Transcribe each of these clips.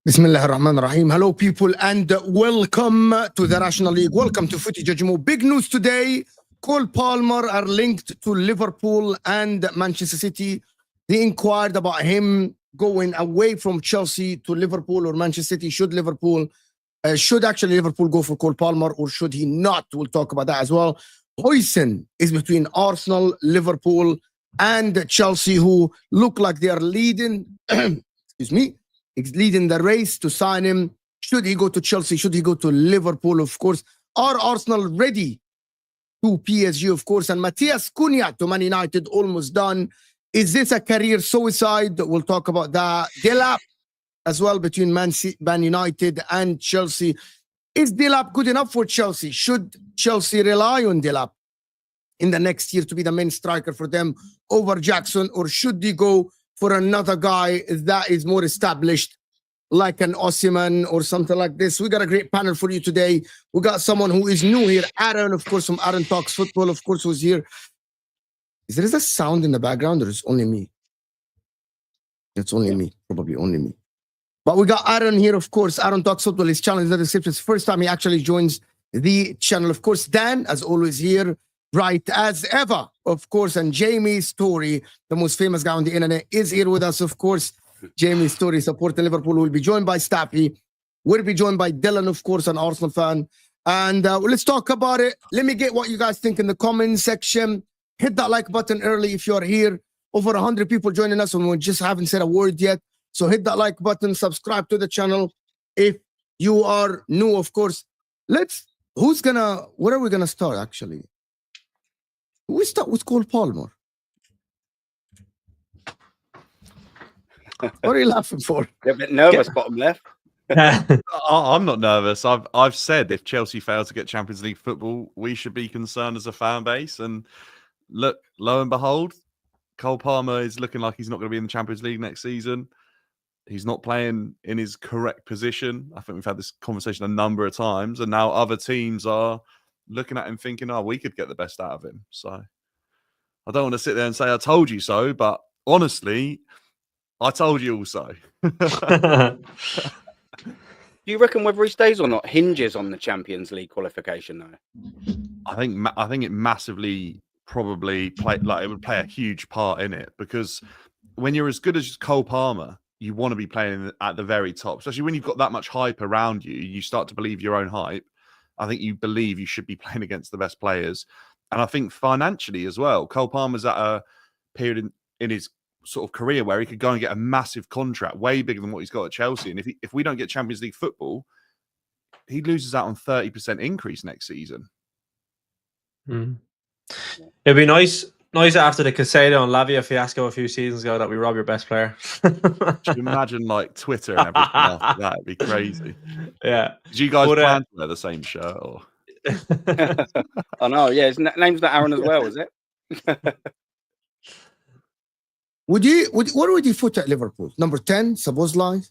Bismillah ar-Rahman ar-Rahim. Hello, people, and welcome to the National League. Welcome to Footy Judgment. Big news today. Cole Palmer are linked to Liverpool and Manchester City. They inquired about him going away from Chelsea to Liverpool or Manchester City. Should Liverpool go for Cole Palmer or should he not? We'll talk about that as well. Huijsen is between Arsenal, Liverpool, and Chelsea, who look like they are leading. Leading the race to sign him. Should he go to Chelsea? Should he go to Liverpool? Of course. Are Arsenal ready to PSG? Of course. And Matheus Cunha to Man United, almost done. Is this a career suicide? We'll talk about that. Delap as well between Man United and Chelsea. Is Delap good enough for Chelsea? Should Chelsea rely on Delap in the next year to be the main striker for them over Jackson? Or should they go for another guy that is more established, like an Osimhen or something like this? We got a great panel for you today. We got someone who is new here, Aaron, of course, from Aaron Talks Football, of course, who's here. Is there a sound in the background or is it only me? It's only me, probably only me. But we got Aaron here, of course. Aaron Talks Football. His channel is the description. It's the first time he actually joins the channel. Of course, Dan, as always, here, right as ever, of course. And Jamie Story, the most famous guy on the internet, is here with us, of course. Jamie Story, supporting Liverpool, will be joined by Staffy. We'll be joined by Dylan, of course, an Arsenal fan. And let's talk about it. Let me get what you guys think in the comment section. Hit that like button early if you're here. Over 100 people joining us and we just haven't said a word yet. So hit that like button, subscribe to the channel if you are new, of course. Where are we gonna start actually? We start with Cole Palmer. What are you laughing for? You're a bit nervous, bottom left. I'm not nervous. I've said if Chelsea fail to get Champions League football, we should be concerned as a fan base. And look, lo and behold, Cole Palmer is looking like he's not going to be in the Champions League next season. He's not playing in his correct position. I think we've had this conversation a number of times, and now other teams are looking at him thinking, oh, we could get the best out of him. So I don't want to sit there and say I told you so, but honestly, I told you also. Do you reckon whether he stays or not hinges on the Champions League qualification, though? I think it massively probably it would play a huge part in it, because when you're as good as Cole Palmer, you want to be playing at the very top, especially when you've got that much hype around you. You start to believe your own hype. I think you believe you should be playing against the best players. And I think financially as well, Cole Palmer's at a period in his sort of career where he could go and get a massive contract, way bigger than what he's got at Chelsea. And if we don't get Champions League football, he loses out on 30% increase next season. It'd be nice after the Casado and Lavia fiasco a few seasons ago that we rob your best player. Could you imagine like Twitter and everything after that? It'd be crazy. Yeah. Did you guys plan to wear the same shirt? Or? I know, yeah. His name's not Aaron as well, is it? What would you put at Liverpool? Number 10, Szoboszlai?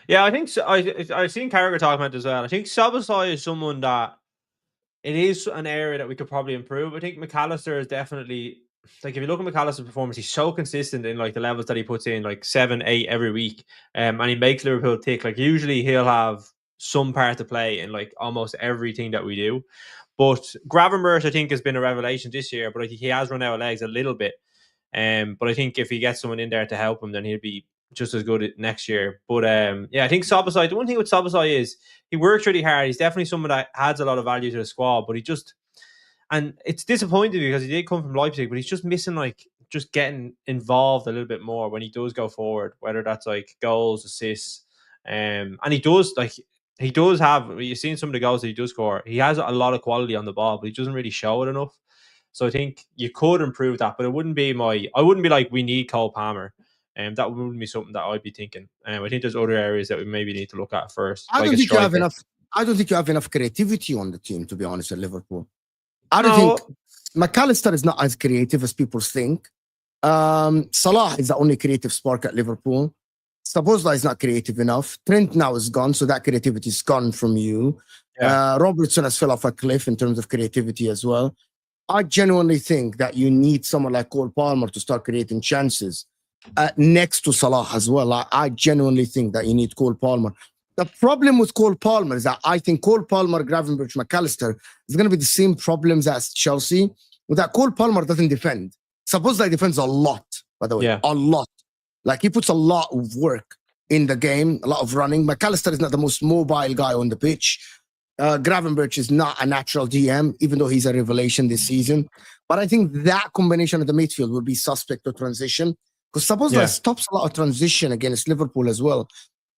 Yeah, I think so. I've seen Carragher talking about it as well. I think Szoboszlai is someone that it is an area that we could probably improve. I think McAllister is definitely, like, if you look at McAllister's performance, he's so consistent in like the levels that he puts in, like 7, 8 every week, and he makes Liverpool tick. Like usually he'll have some part to play in like almost everything that we do. But Gravenberch, I think, has been a revelation this year, but I think he has run out of legs a little bit. But I think if he gets someone in there to help him, then he'll be just as good next year. But yeah, I think Szoboszlai, the one thing with Szoboszlai is he works really hard. He's definitely someone that adds a lot of value to the squad, but and it's disappointing because he did come from Leipzig, but he's just missing like just getting involved a little bit more when he does go forward, whether that's like goals, assists, and he does have, you've seen some of the goals that he does score. He has a lot of quality on the ball, but he doesn't really show it enough. So I think you could improve that, but I wouldn't be like, we need Cole Palmer. That wouldn't be something that I'd be thinking. I think there's other areas that we maybe need to look at first. I don't think you have enough creativity on the team, to be honest, at Liverpool. I don't think McAllister is not as creative as people think. Salah is the only creative spark at Liverpool. Szoboszlai is not creative enough. Trent now is gone, so that creativity is gone from you. Yeah. Robertson has fell off a cliff in terms of creativity as well. I genuinely think that you need someone like Cole Palmer to start creating chances next to Salah as well. I genuinely think that you need Cole Palmer. The problem with Cole Palmer is that I think Cole Palmer, Gravenberch, McAllister is going to be the same problems as Chelsea, with that Cole Palmer doesn't defend. Szoboszlai defends a lot, by the way, a lot. Like he puts a lot of work in the game, a lot of running. McAllister is not the most mobile guy on the pitch. Gravenberch is not a natural DM, even though he's a revelation this season. But I think that combination of the midfield will be suspect to transition, because Szoboszlai stops a lot of transition against Liverpool as well,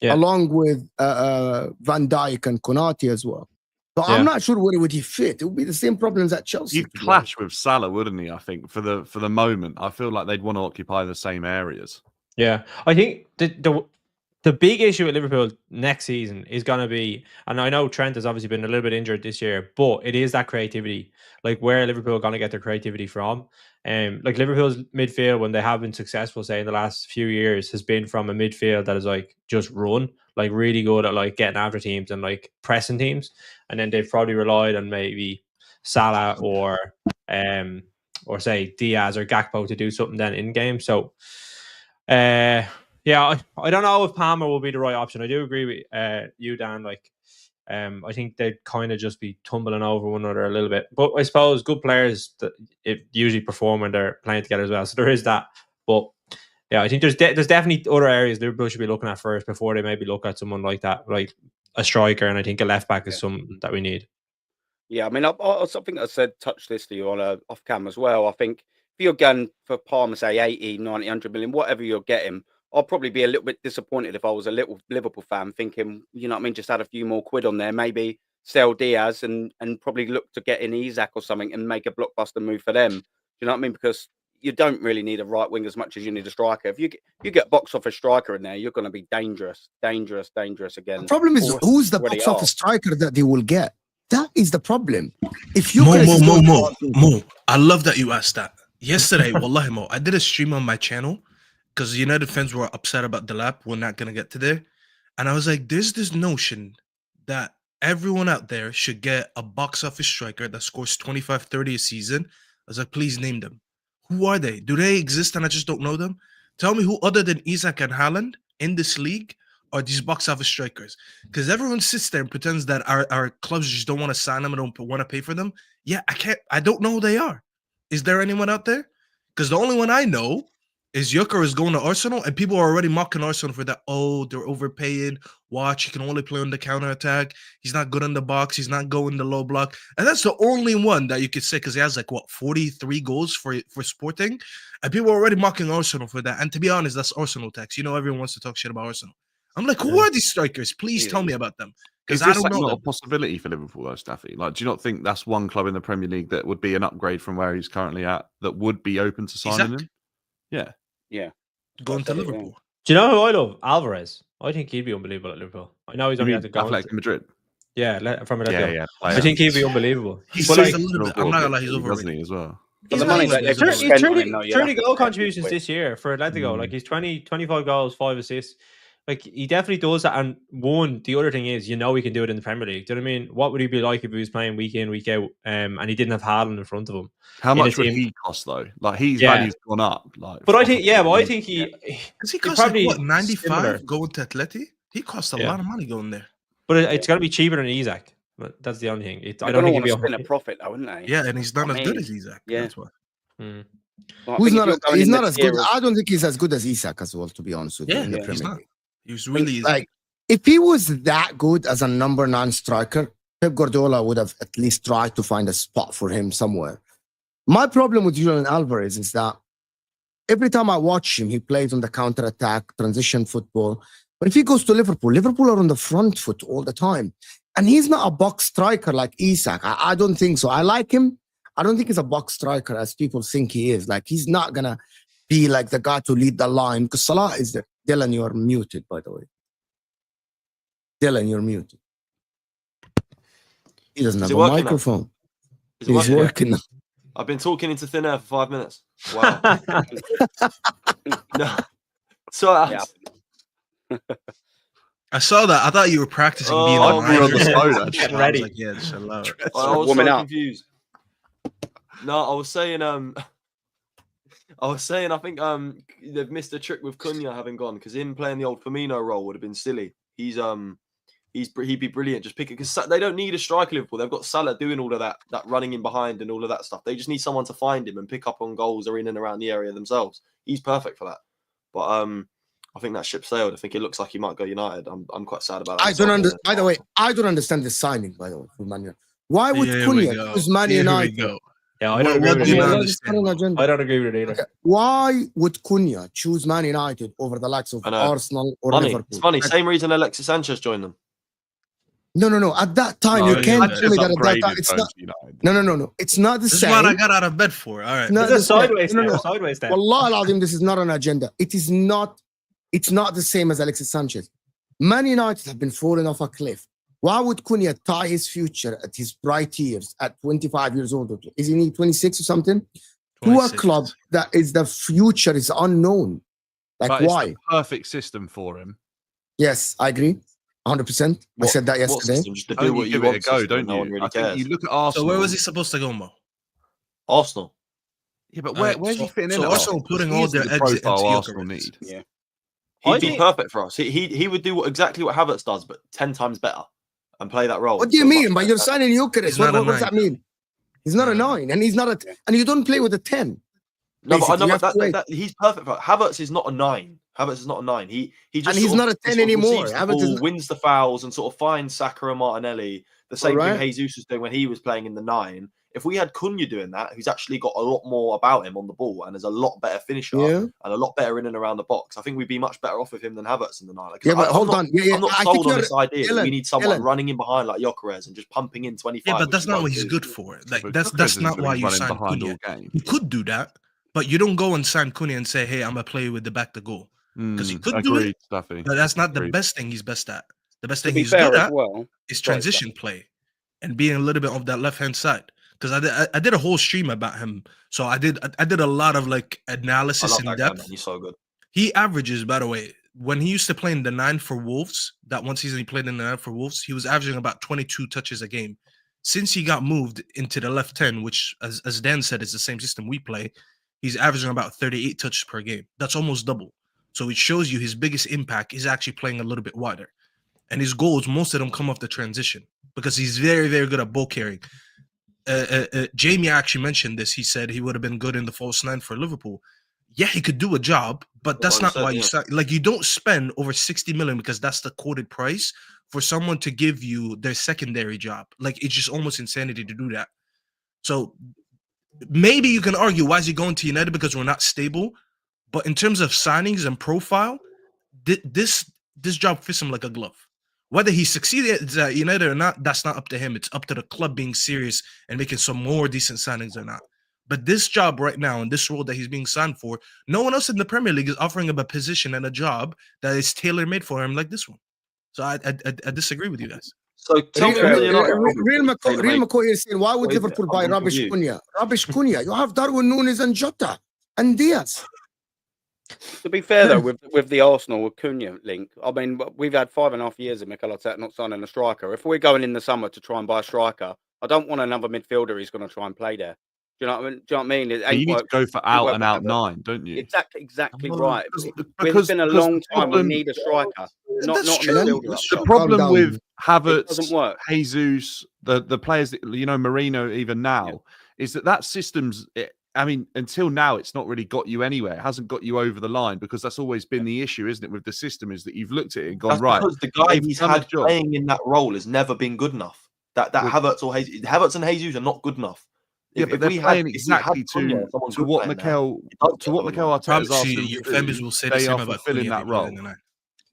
along with Van Dijk and Konate as well. So I'm not sure where would he fit. It would be the same problems at Chelsea. He'd clash with Salah, wouldn't he? I think for the moment, I feel like they'd want to occupy the same areas. Yeah, I think the big issue with Liverpool next season is going to be, and I know Trent has obviously been a little bit injured this year, but it is that creativity. Like, where Liverpool are going to get their creativity from? Like Liverpool's midfield, when they have been successful, say in the last few years, has been from a midfield that is like just run, like really good at like getting after teams and like pressing teams, and then they've probably relied on maybe Salah or say Diaz or Gakpo to do something then in game. So yeah, I don't know if Palmer will be the right option. I do agree with you, Dan. Like, I think they'd kind of just be tumbling over one another a little bit. But I suppose good players that it usually perform when they're playing together as well. So there is that. But yeah, I think there's definitely other areas Liverpool should be looking at first before they maybe look at someone like that, like a striker. And I think a left back is something that we need. Yeah, I mean, I think I said touch this to you on off cam as well. I think if you're going for Palmer, say 80, 90, 100 million, whatever you're getting, I'll probably be a little bit disappointed if I was a little Liverpool fan, thinking, you know what I mean, just add a few more quid on there, maybe sell Diaz and probably look to get in Isak or something and make a blockbuster move for them. You know what I mean? Because you don't really need a right wing as much as you need a striker. If you get box office striker in there, you're going to be dangerous again. The problem is, who's the box office striker that they will get? That is the problem. If you Mo, I love that you asked that. Yesterday, wallahi Mo, I did a stream on my channel, because United fans were upset about Delap. We're not going to get to there. And I was like, there's this notion that everyone out there should get a box office striker that scores 25, 30 a season. I was like, please name them. Who are they? Do they exist and I just don't know them? Tell me who other than Isak and Haaland in this league are these box office strikers. Because everyone sits there and pretends that our clubs just don't want to sign them and don't want to pay for them. Yeah, I don't know who they are. Is there anyone out there? Because the only one I know is Gyokeres going to Arsenal, and people are already mocking Arsenal for that. Oh, they're overpaid. Watch, he can only play on the counter attack. He's not good in the box. He's not going the low block, and that's the only one that you could say because he has 43 goals for Sporting, and people are already mocking Arsenal for that. And to be honest, that's Arsenal tax. Everyone wants to talk shit about Arsenal. I'm like, who are these strikers? Please tell me about them because I don't know. Not them. a possibility for Liverpool though, Staffy. Like, do you not think that's one club in the Premier League that would be an upgrade from where he's currently at that would be open to signing him? Yeah. Yeah. Going to Liverpool. Do you know who I love? Alvarez. I think he'd be unbelievable at Liverpool. I know he's only had to go. Athletic Madrid. Yeah, from Atletico. Yeah. I think he'd be unbelievable. He's But, a like, little bit. I'm not gonna lie, he's doesn't overrated. he as well? But the money that they've He's spent on him, though, 30 goal that's contributions quick. this year for Atletico. Like he's 25 goals, 5 assists. Like he definitely does that. And the other thing is, he can do it in the Premier League. Do you know what I mean? What would he be like if he was playing week in, week out, and he didn't have Haaland in front of him? How much would he cost though? Like his value's gone up. Like, but I think, he Because he costs probably 95 similar. going to Atleti. He costs a lot of money going there. But it's got to be cheaper than Isak. But that's the only thing. I I don't think want he'd to be spin a profit, though, wouldn't they? Yeah, and he's not I as good mean, as Isak. yeah. That's why. Well, I Who's think not? if you're going He's in not the as good. tier of- I don't think he's as good as Isak as well. To be honest with you, Yeah, in the he's Premier not. League. He was really Like, if he was that good as a number 9 striker, Pep Guardiola would have at least tried to find a spot for him somewhere. My problem with Julian Alvarez is that every time I watch him, he plays on the counter attack, transition football. But if he goes to Liverpool are on the front foot all the time. And he's not a box striker like Isak. I don't think so. I like him. I don't think he's a box striker as people think he is. Like, he's not going to be like the guy to lead the line because Salah is there. Dylan, you're muted, by the way. Dylan, you're muted. He doesn't Is have it a working now? microphone. Is it He's working? working now. I've been talking into thin air for 5 minutes. Wow. No. So I saw that. I thought you were practicing being Oh, a we were on the manager. phone, I actually. was Ready. like, yeah, chill out. I was Warming so up. confused. No, I was saying I think they've missed a trick with Cunha having gone because him playing the old Firmino role would have been silly. He'd be brilliant. Just pick it because they don't need a striker. Liverpool, they've got Salah doing all of that running in behind and all of that stuff. They just need someone to find him and pick up on goals or in and around the area themselves. He's perfect for that. But I think that ship sailed. I think it looks like he might go United. I'm quite sad about that. I don't understand. By the way, I don't understand the signing. By the way, for Man United. Why would Here we Cunha go. choose Man Here we United? go. Yeah, I What- don't agree what with do it you either. understand? I don't agree with it either. Okay. Why would Cunha choose Man United over the likes of I know. Arsenal or Funny. Liverpool? It's funny. Like, Same reason Alexis Sanchez joined them. no. At that time, No, you yeah, can't but tell me Just that at that time upgraded it's both not. United. No. It's not the This is same. what I got out of bed for. All right. It's not It's a the same. sideways No. step. Sideways step. Wallah al-Azim, this is not on agenda. It is not. It's not the same as Alexis Sanchez. Man United have been falling off a cliff. Why would Cunha tie his future at his bright years at 25 years old? Isn't he 26 or something? To a 26. club that is the future is unknown. Like, But it's why? the perfect system for him. Yes, I agree. 100%. I said that What yesterday. system? Just to do Don't what you you give it a want. go, system, don't no one you? really I think cares. you look at So Arsenal. where was he supposed to go, Mo? Arsenal. Yeah, but Alright, where's he fitting in? so at Arsenal Arsenal? putting He all isn't their the eggs profile into Arsenal Gyokeres. need. Yeah. He'd I be think- perfect for us. He would do exactly what Havertz does, but 10 times better and play that role. What do you so mean? much But you're better. signing Gyokeres. He's What not a does that mean? He's not a 9, and he's not a, and you don't play with a 10. No, but I know Basically, you but have to wait. that he's perfect for Havertz is not a 9. Havertz is not a 9. He just And he's sort of- not a he 10 sort of anymore. receives the Havertz is ball, not- wins the fouls and sort of finds Saka and Martinelli. The same Alright. thing Jesus was doing when he was playing in the 9. If we had Cunha doing that, who's actually got a lot more about him on the ball and is a lot better finisher Yeah. and a lot better in and around the box, I think we'd be much better off with him than Havertz in the 9. Like, Yeah, but I'm hold not- on. Yeah. I'm not I sold think on you're, this idea that Dylan, we need someone Dylan. running in behind like Gyokeres and just pumping in 25. Yeah, but which that's we not don't what he's do. good for. Like But that's Gyokeres that's isn't not gonna why be you running signed behind Cunha. all game. You could do that, but you don't go and sign Cunha and say, "Hey, I'm gonna play with the back to goal." Because he could do it. Agreed, Staffy. But that's not the Agreed. best thing he's best at. The best To thing be he's fair good as at well, is Sorry, transition play and being a little bit of that left hand side. Because I did a whole stream about him, so I did a lot of like I analysis love in that guy, depth. man. He's so good. He averages, by the way, when he used to play in the 9 for Wolves, that one season he played in the 9 for Wolves, he was averaging about 22 touches a game. Since he got moved into the left 10, which, as Dan said, is the same system we play, he's averaging about 38 touches per game. That's almost double. So it shows you his biggest impact is actually playing a little bit wider. And his goals, most of them come off the transition because he's very, very good at ball carrying. Jamie actually mentioned this. He said he would have been good in the false 9 for Liverpool. yeah, he could do a job, but that's Well, not why you yeah. sign. Like, you don't spend over 60 million because that's the quoted price for someone to give you their secondary job. Like, it's just almost insanity to do that. So maybe you can argue, why is he going to United? Because we're not stable. But in terms of signings and profile, this job fits him like a glove. Whether he succeeded at United or not, that's not up to him. It's up to the club being serious and making some more decent signings or not. But this job right now, and this role that he's being signed for, no one else in the Premier League is offering him a position and a job that is tailor-made for him like this one. So I disagree with you guys. So tell me, Real McCoy is saying, why would Wait, Liverpool I'm buy Rubbish confused. Cunha? Rubbish Cunha. You have Darwin Núñez and Jota and Diaz. To be fair though, with the Arsenal with Cunha link, I mean, we've had 5.5 years of Mikel Arteta not signing a striker. If we're going in the summer to try and buy a striker, I don't want another midfielder who's going to try and play there. Do you know what I mean? Do you know what I mean? It ain't You need to worked. go for out and out 9, don't you? Exactly Well, right. because It's been a because long the time. We problem- need a striker, not That's a true. midfielder. That's up true. The top. problem Calm with down. It doesn't Havertz, work. Jesus, the players that, you know, Marino even now, is that system's. I mean, until now, it's not really got you anywhere. It hasn't got you over the line because that's always been the issue, isn't it? With the system, is that you've looked at it and gone, That's right. because the guy they've he's done the had job. playing in that role has never been good enough. That Well- Havertz and Jesus are not good enough. Yeah, but they're playing if we had exactly Cunha, someone to good what playing there, Mikel it does to get what over Mikel the line. Arteta's Promise asked you, them your to fan base do. will say the They same are about fulfilling Cunha if that he plays role. in the night.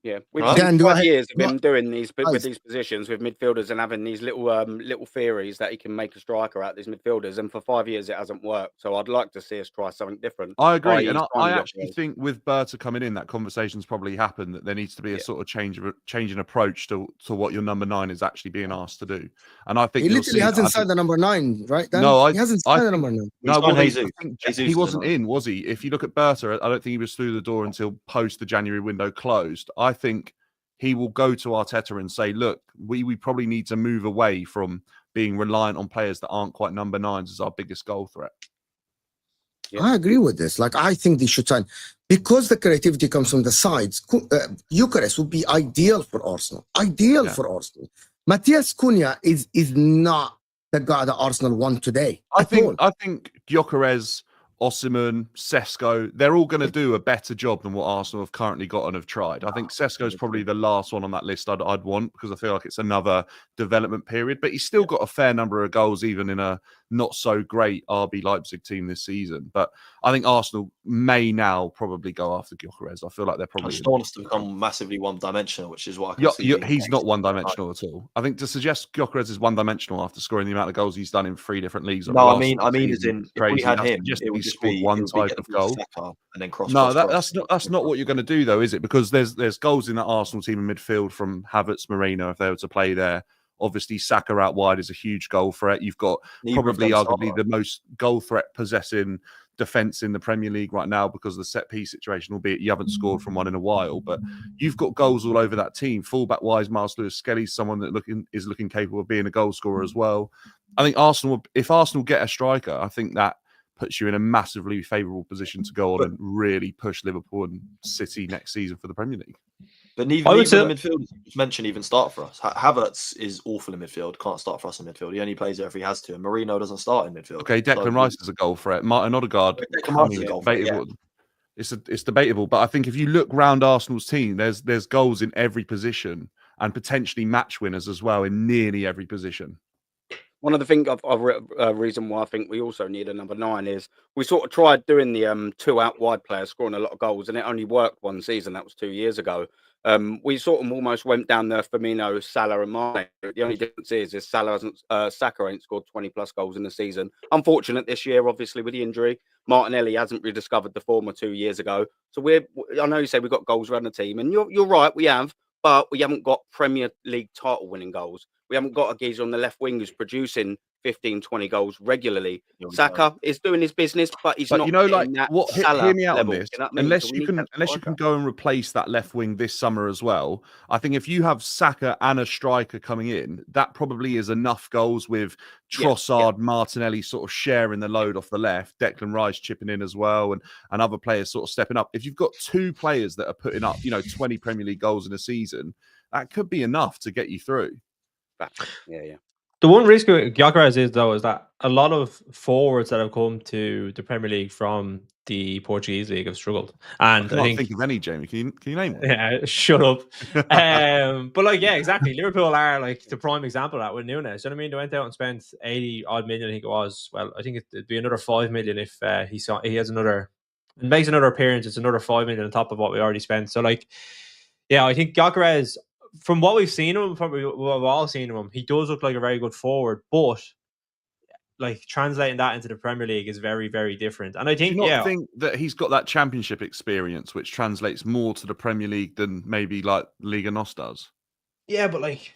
Yeah, we've Right? seen Dan, do 5 I- years of do I- him doing these Guys. with these positions with midfielders and having these little theories that he can make a striker out of these midfielders. And for 5 years, it hasn't worked. So I'd like to see us try something different. I agree, i.e. and I signing actually Gyokeres. think with Berta coming in, that conversation's probably happened. That there needs to be a Yeah. sort of change in approach to what your number 9 is actually being asked to do. And I think He you'll literally see. hasn't I signed think, the number 9, right? Dan? No, he hasn't I signed the think- number 9. no, signed well, Jesus. I think Jesus he is wasn't the in, was he? If you look at Berta, I don't think he was through the door until post the January window closed. I think he will go to Arteta and say, look, we probably need to move away from being reliant on players that aren't quite number 9s as our biggest goal threat. Yeah. I agree with this. Like, I think they should sign because the creativity comes from the sides. Gyokeres would be ideal for Arsenal. Ideal Yeah. for Arsenal. Matheus Cunha is not the guy that Arsenal want today. I at all. think Gyokeres, Osimhen, Sesko, they're all going to do a better job than what Arsenal have currently got and have tried. I think Sesko's probably the last one on that list I'd want because I feel like it's another development period, but he's still got a fair number of goals even in a not so great RB Leipzig team this season. But I think Arsenal may now probably go after Gyokeres. I feel like they're I probably... just don't want us to become massively one-dimensional, which is what I can see. He's not one-dimensional at all. I think to suggest Gyokeres is one-dimensional after scoring the amount of goals he's done in 3 different leagues. No, I mean, as in, if we had That's him, just it would he just scored be one it would be type of getting goal. Saka and then cross. No, cross. that's not what you're going to do, though, is it? Because there's goals in that Arsenal team in midfield from Havertz, Marino, if they were to play there. Obviously, Saka out wide is a huge goal threat. You've got Neither of probably them arguably Saka. the most goal threat possessing defense in the Premier League right now because of the set piece situation, albeit you haven't scored from one in a while. But you've got goals all over that team. Fullback wise, Miles Lewis-Skelly's someone that is looking capable of being a goal scorer as well. I think if Arsenal get a striker, I think that puts you in a massively favourable position to go on and really push Liverpool and City next season for the Premier League. But neither I would of say- the midfielders you just mentioned even start for us. Havertz is awful in midfield. Can't start for us in midfield. He only plays there if he has to. And Marino doesn't start in midfield. Okay, Declan So- Rice is a goal threat. Martin Odegaard, Declan Rice is a goal threat, debatable. It's debatable, but I think if you look round Arsenal's team, there's goals in every position and potentially match winners as well in nearly every position. One of the things reason why I think we also need a number 9 is we sort of tried doing the 2 out wide players scoring a lot of goals, and it only worked one season. That was 2 years ago. We sort of almost went down the Firmino, Salah, and Mane. The only difference is Saka ain't scored 20 plus goals in the season. Unfortunate this year, obviously with the injury. Martinelli hasn't rediscovered the form of 2 years ago. So I know you say we've got goals around the team, and you're right, we have, but we haven't got Premier League title winning goals. We haven't got a geezer on the left wing who's producing 15, 20 goals regularly. Saka is doing his business, but he's not. You know, getting that Salah hear me out level. on this. You know what I mean? Unless So we you need can, that unless you can striker. go and replace that left wing this summer as well. I think if you have Saka and a striker coming in, that probably is enough goals with Trossard, Martinelli sort of sharing the load off the left, Declan Rice chipping in as well, and other players sort of stepping up. If you've got 2 players that are putting up, 20 Premier League goals in a season, that could be enough to get you through. Yeah. The one risk with Gyokeres is that a lot of forwards that have come to the Premier League from the Portuguese league have struggled. And I can't think of any, Jamie. Can you name one? Yeah, shut up. But like, yeah, exactly. Liverpool are like the prime example of that with Nunes. You know what I mean? They went out and spent 80 odd million, I think it was. Well, I think it'd be another 5 million if he has another and makes another appearance. It's another 5 million on top of what we already spent. So like, yeah, I think Gyokeres, from what we've seen of him, probably what we've all seen of him, he does look like a very good forward, but like translating that into the Premier League is very, very different. And I think, Do you not think that he's got that championship experience, which translates more to the Premier League than maybe like Liga NOS does? Yeah, but like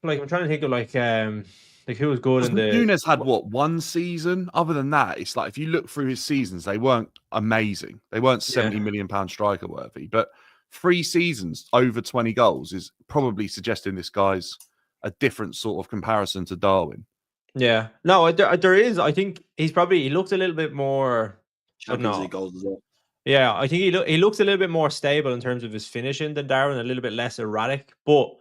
I'm trying to think of like who was good in the. Nunes had what, one season? Other than that, it's like if you look through his seasons, they weren't amazing. They weren't 70 million pound striker worthy, but 3 seasons over 20 goals is probably suggesting this guy's a different sort of comparison to Darwin. Yeah, no, there is. I think he looks a little bit more. Champions League goals as well. Yeah, I think he looks a little bit more stable in terms of his finishing than Darwin, a little bit less erratic. But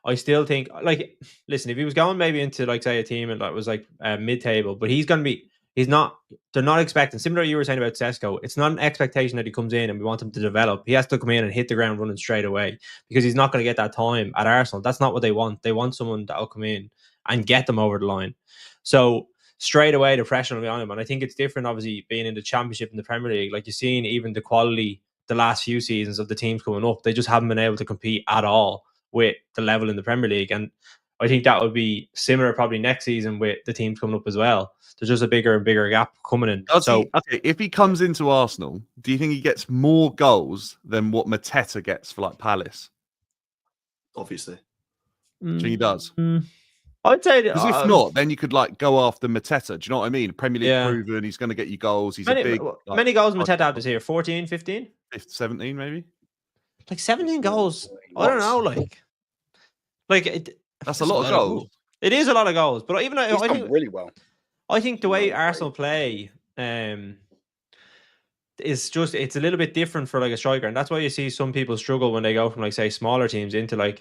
I still think, like, listen, if he was going maybe into like say a team and that was like mid-table, but they're not expecting, similar to you were saying about Sesko, it's not an expectation that he comes in and we want him to develop. He has to come in and hit the ground running straight away because he's not going to get that time at Arsenal. That's not what they want. They want someone that will come in and get them over the line. So straight away, the pressure will be on him. And I think it's different, obviously, being in the Championship in the Premier League. Like you've seen even the quality the last few seasons of the teams coming up, they just haven't been able to compete at all with the level in the Premier League. And I think that would be similar probably next season with the teams coming up as well. There's just a bigger and bigger gap coming in. Okay, if he comes into Arsenal, do you think he gets more goals than what Mateta gets for like Palace? Obviously. Do you think he does? I'd say because if not, then you could like go after Mateta. Do you know what I mean? Premier League proven, he's going to get you goals. He's many goals Mateta had this year? 14, 15? 17 maybe. Like 17 goals. I don't know. That's a lot of goals. It is a lot of goals, but even I think really well. I think the way Arsenal play is just, it's a little bit different for like a striker, and that's why you see some people struggle when they go from like say smaller teams into like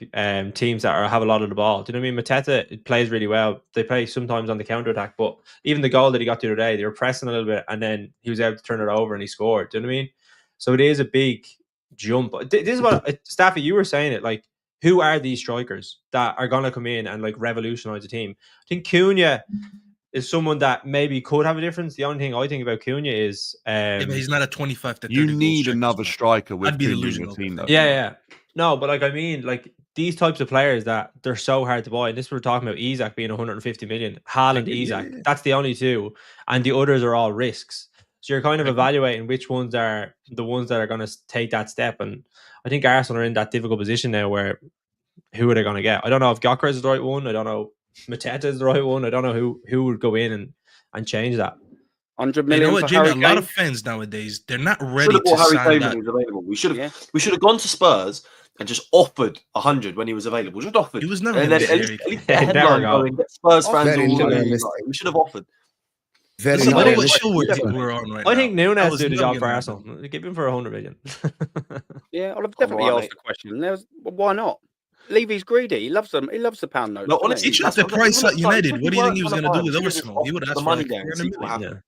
teams that have a lot of the ball. Do you know what I mean? Mateta plays really well. They play sometimes on the counter attack, but even the goal that he got the other day, they were pressing a little bit, and then he was able to turn it over and he scored. Do you know what I mean? So it is a big jump. This is what Staffy, you were saying it, like, who are these strikers that are going to come in and like revolutionize the team? I think Cunha is someone that maybe could have a difference. The only thing I think about Cunha is but he's not a 25 to 30. You need another striker with Cunha in your team, though. Yeah. No, but like I mean, like these types of players that they're so hard to buy. And this we're talking about Isak being 150 million, Haaland, Isak. Yeah. That's the only two, and the others are all risks. So you're kind of evaluating which ones are the ones that are going to take that step. And I think Arsenal are in that difficult position now where who are they going to get? I don't know if Gyokeres is the right one. I don't know Mateta is the right one. I don't know who would go in and change that. 100 million. You know what, Jimmy? A lot of fans nowadays, they're not ready to sign that. Available. We should have gone to Spurs and just offered 100 when he was available. Just offered. He was never. And then at least the headline going, get Spurs fans all. We should have offered. I don't know what show we're on right now. I think Nunes did the job for Arsenal. Give him for 100 million. Yeah, I'll have definitely asked the question. Why not? Levy's greedy. He loves them. He loves the pound note. No, honestly, he should have the price at United. What do you think he was going to do with Arsenal? He would have asked for like 400 million.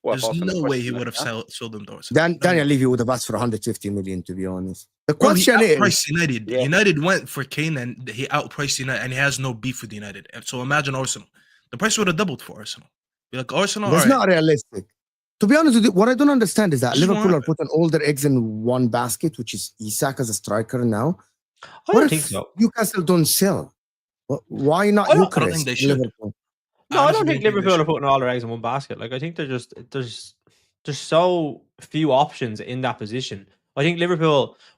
There's no way he would have sold them to Arsenal. Daniel Levy would have asked for 150 million, to be honest. The question is, United. Yeah. United went for Kane and he outpriced United, and he has no beef with United. And so imagine Arsenal. The price would have doubled for Arsenal. Be like Arsenal. That's not realistic. To be honest with you, what I don't understand is that Liverpool are putting all their eggs in one basket, which is Isak as a striker now. I don't think so. Newcastle don't sell. Why not Gyokeres? I don't think they should. Liverpool? No, I don't think Liverpool are putting all their eggs in one basket. Like I think they're just there's so few options in that position. I think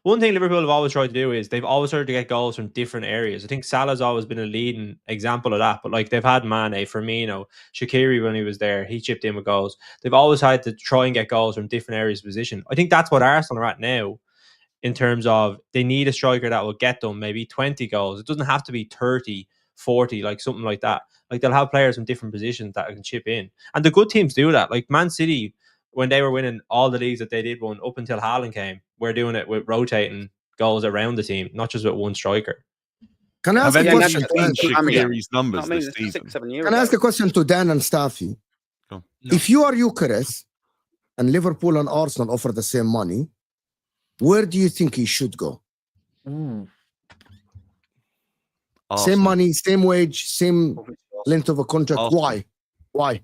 one thing Liverpool have always tried to do is they've always tried to get goals from different areas. I think Salah's always been a leading example of that. But like they've had Mane, Firmino, Shaqiri when he was there, he chipped in with goals. They've always had to try and get goals from different areas of position. I think that's what Arsenal are at now. In terms of they need a striker that will get them maybe 20 goals. It doesn't have to be 30, 40, like something like that. Like they'll have players from different positions that can chip in. And the good teams do that. Like Man City, when they were winning all the leagues that they did win up until Haaland came, we're doing it with rotating goals around the team, not just with one striker. Can I ask Have a any question? of you seen I mean, Gyokeres' numbers I mean, this it's season? 6-7 years Can I ask a ago. question to Dan and Staffy? Go on. No. If you are Gyokeres and Liverpool and Arsenal offer the same money, where do you think he should go? Same Arsenal. money, same wage, same length of a contract. Arsenal. Why? Why?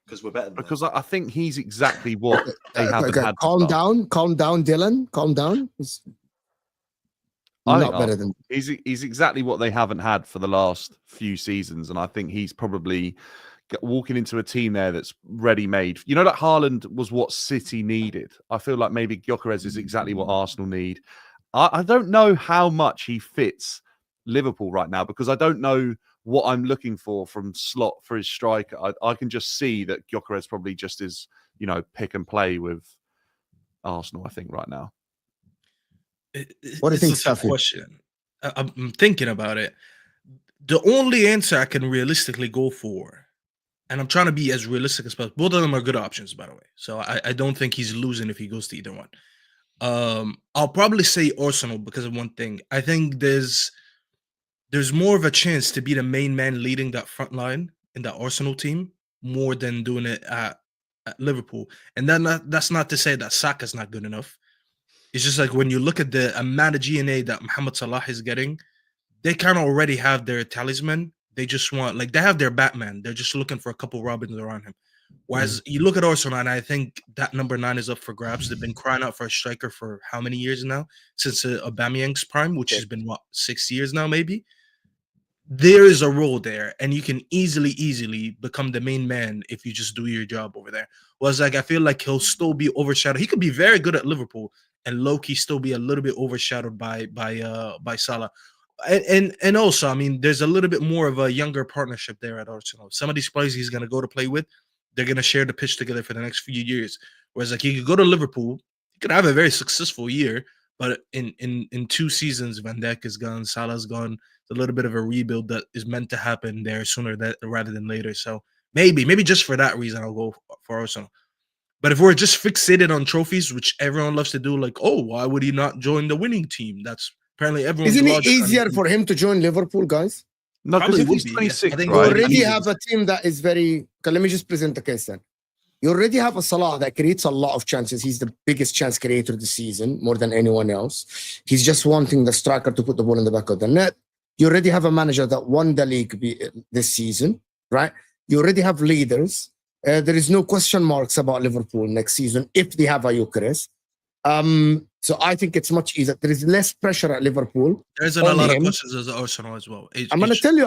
Because we're better than Because I think he's exactly what they haven't had. Calm down, Dylan. Calm down. He's I think not better than. he's exactly what they haven't had for the last few seasons, and I think he's probably walking into a team there that's ready-made. You know that Haaland was what City needed. I feel like maybe Gyokeres is exactly what Arsenal need. I don't know how much he fits Liverpool right now because I don't know what I'm looking for from Slot for his striker. I can just see that Gyokeres probably just is, pick and play with Arsenal, I think, right now. What do you think, It's a tough Staffy? question. I'm thinking about it. The only answer I can realistically go for, and I'm trying to be as realistic as possible. Both of them are good options, by the way. So I don't think he's losing if he goes to either one. I'll probably say Arsenal because of one thing. I think there's more of a chance to be the main man leading that front line in that Arsenal team more than doing it at Liverpool. And then that's not to say that Saka's not good enough. It's just like when you look at the amount of GNA that Mohamed Salah is getting, they kind of already have their talisman. They just want, they have their Batman. They're just looking for a couple Robins around him. Whereas you look at Arsenal, and I think that number 9 is up for grabs. They've been crying out for a striker for how many years now? Since Aubameyang's prime, which has been, 6 years now, maybe? There is a role there, and you can easily become the main man if you just do your job over there. Whereas, I feel like he'll still be overshadowed. He could be very good at Liverpool, and low-key still be a little bit overshadowed by Salah. And also, I mean, there's a little bit more of a younger partnership there at Arsenal. Some of these players he's going to go to play with, they're going to share the pitch together for the next few years. Whereas, he could go to Liverpool, he could have a very successful year, but in 2 seasons, Van Dijk is gone, Salah's gone. It's a little bit of a rebuild that is meant to happen there sooner rather than later. So maybe just for that reason, I'll go for Arsenal. But if we're just fixated on trophies, which everyone loves to do, why would he not join the winning team? That's apparently everyone's Isn't it logic. easier for him to join Liverpool, guys? No, because Probably if would he's be, yeah. 26, I think You right? already and have a team that is very. Okay, let me just present the case then. You already have a Salah that creates a lot of chances. He's the biggest chance creator this season, more than anyone else. He's just wanting the striker to put the ball in the back of the net. You already have a manager that won the league this season, right? You already have leaders. There is no question marks about Liverpool next season if they have a Gyokeres. So I think it's much easier. There is less pressure at Liverpool. There's a lot of questions as Arsenal as well. I'm going to tell you.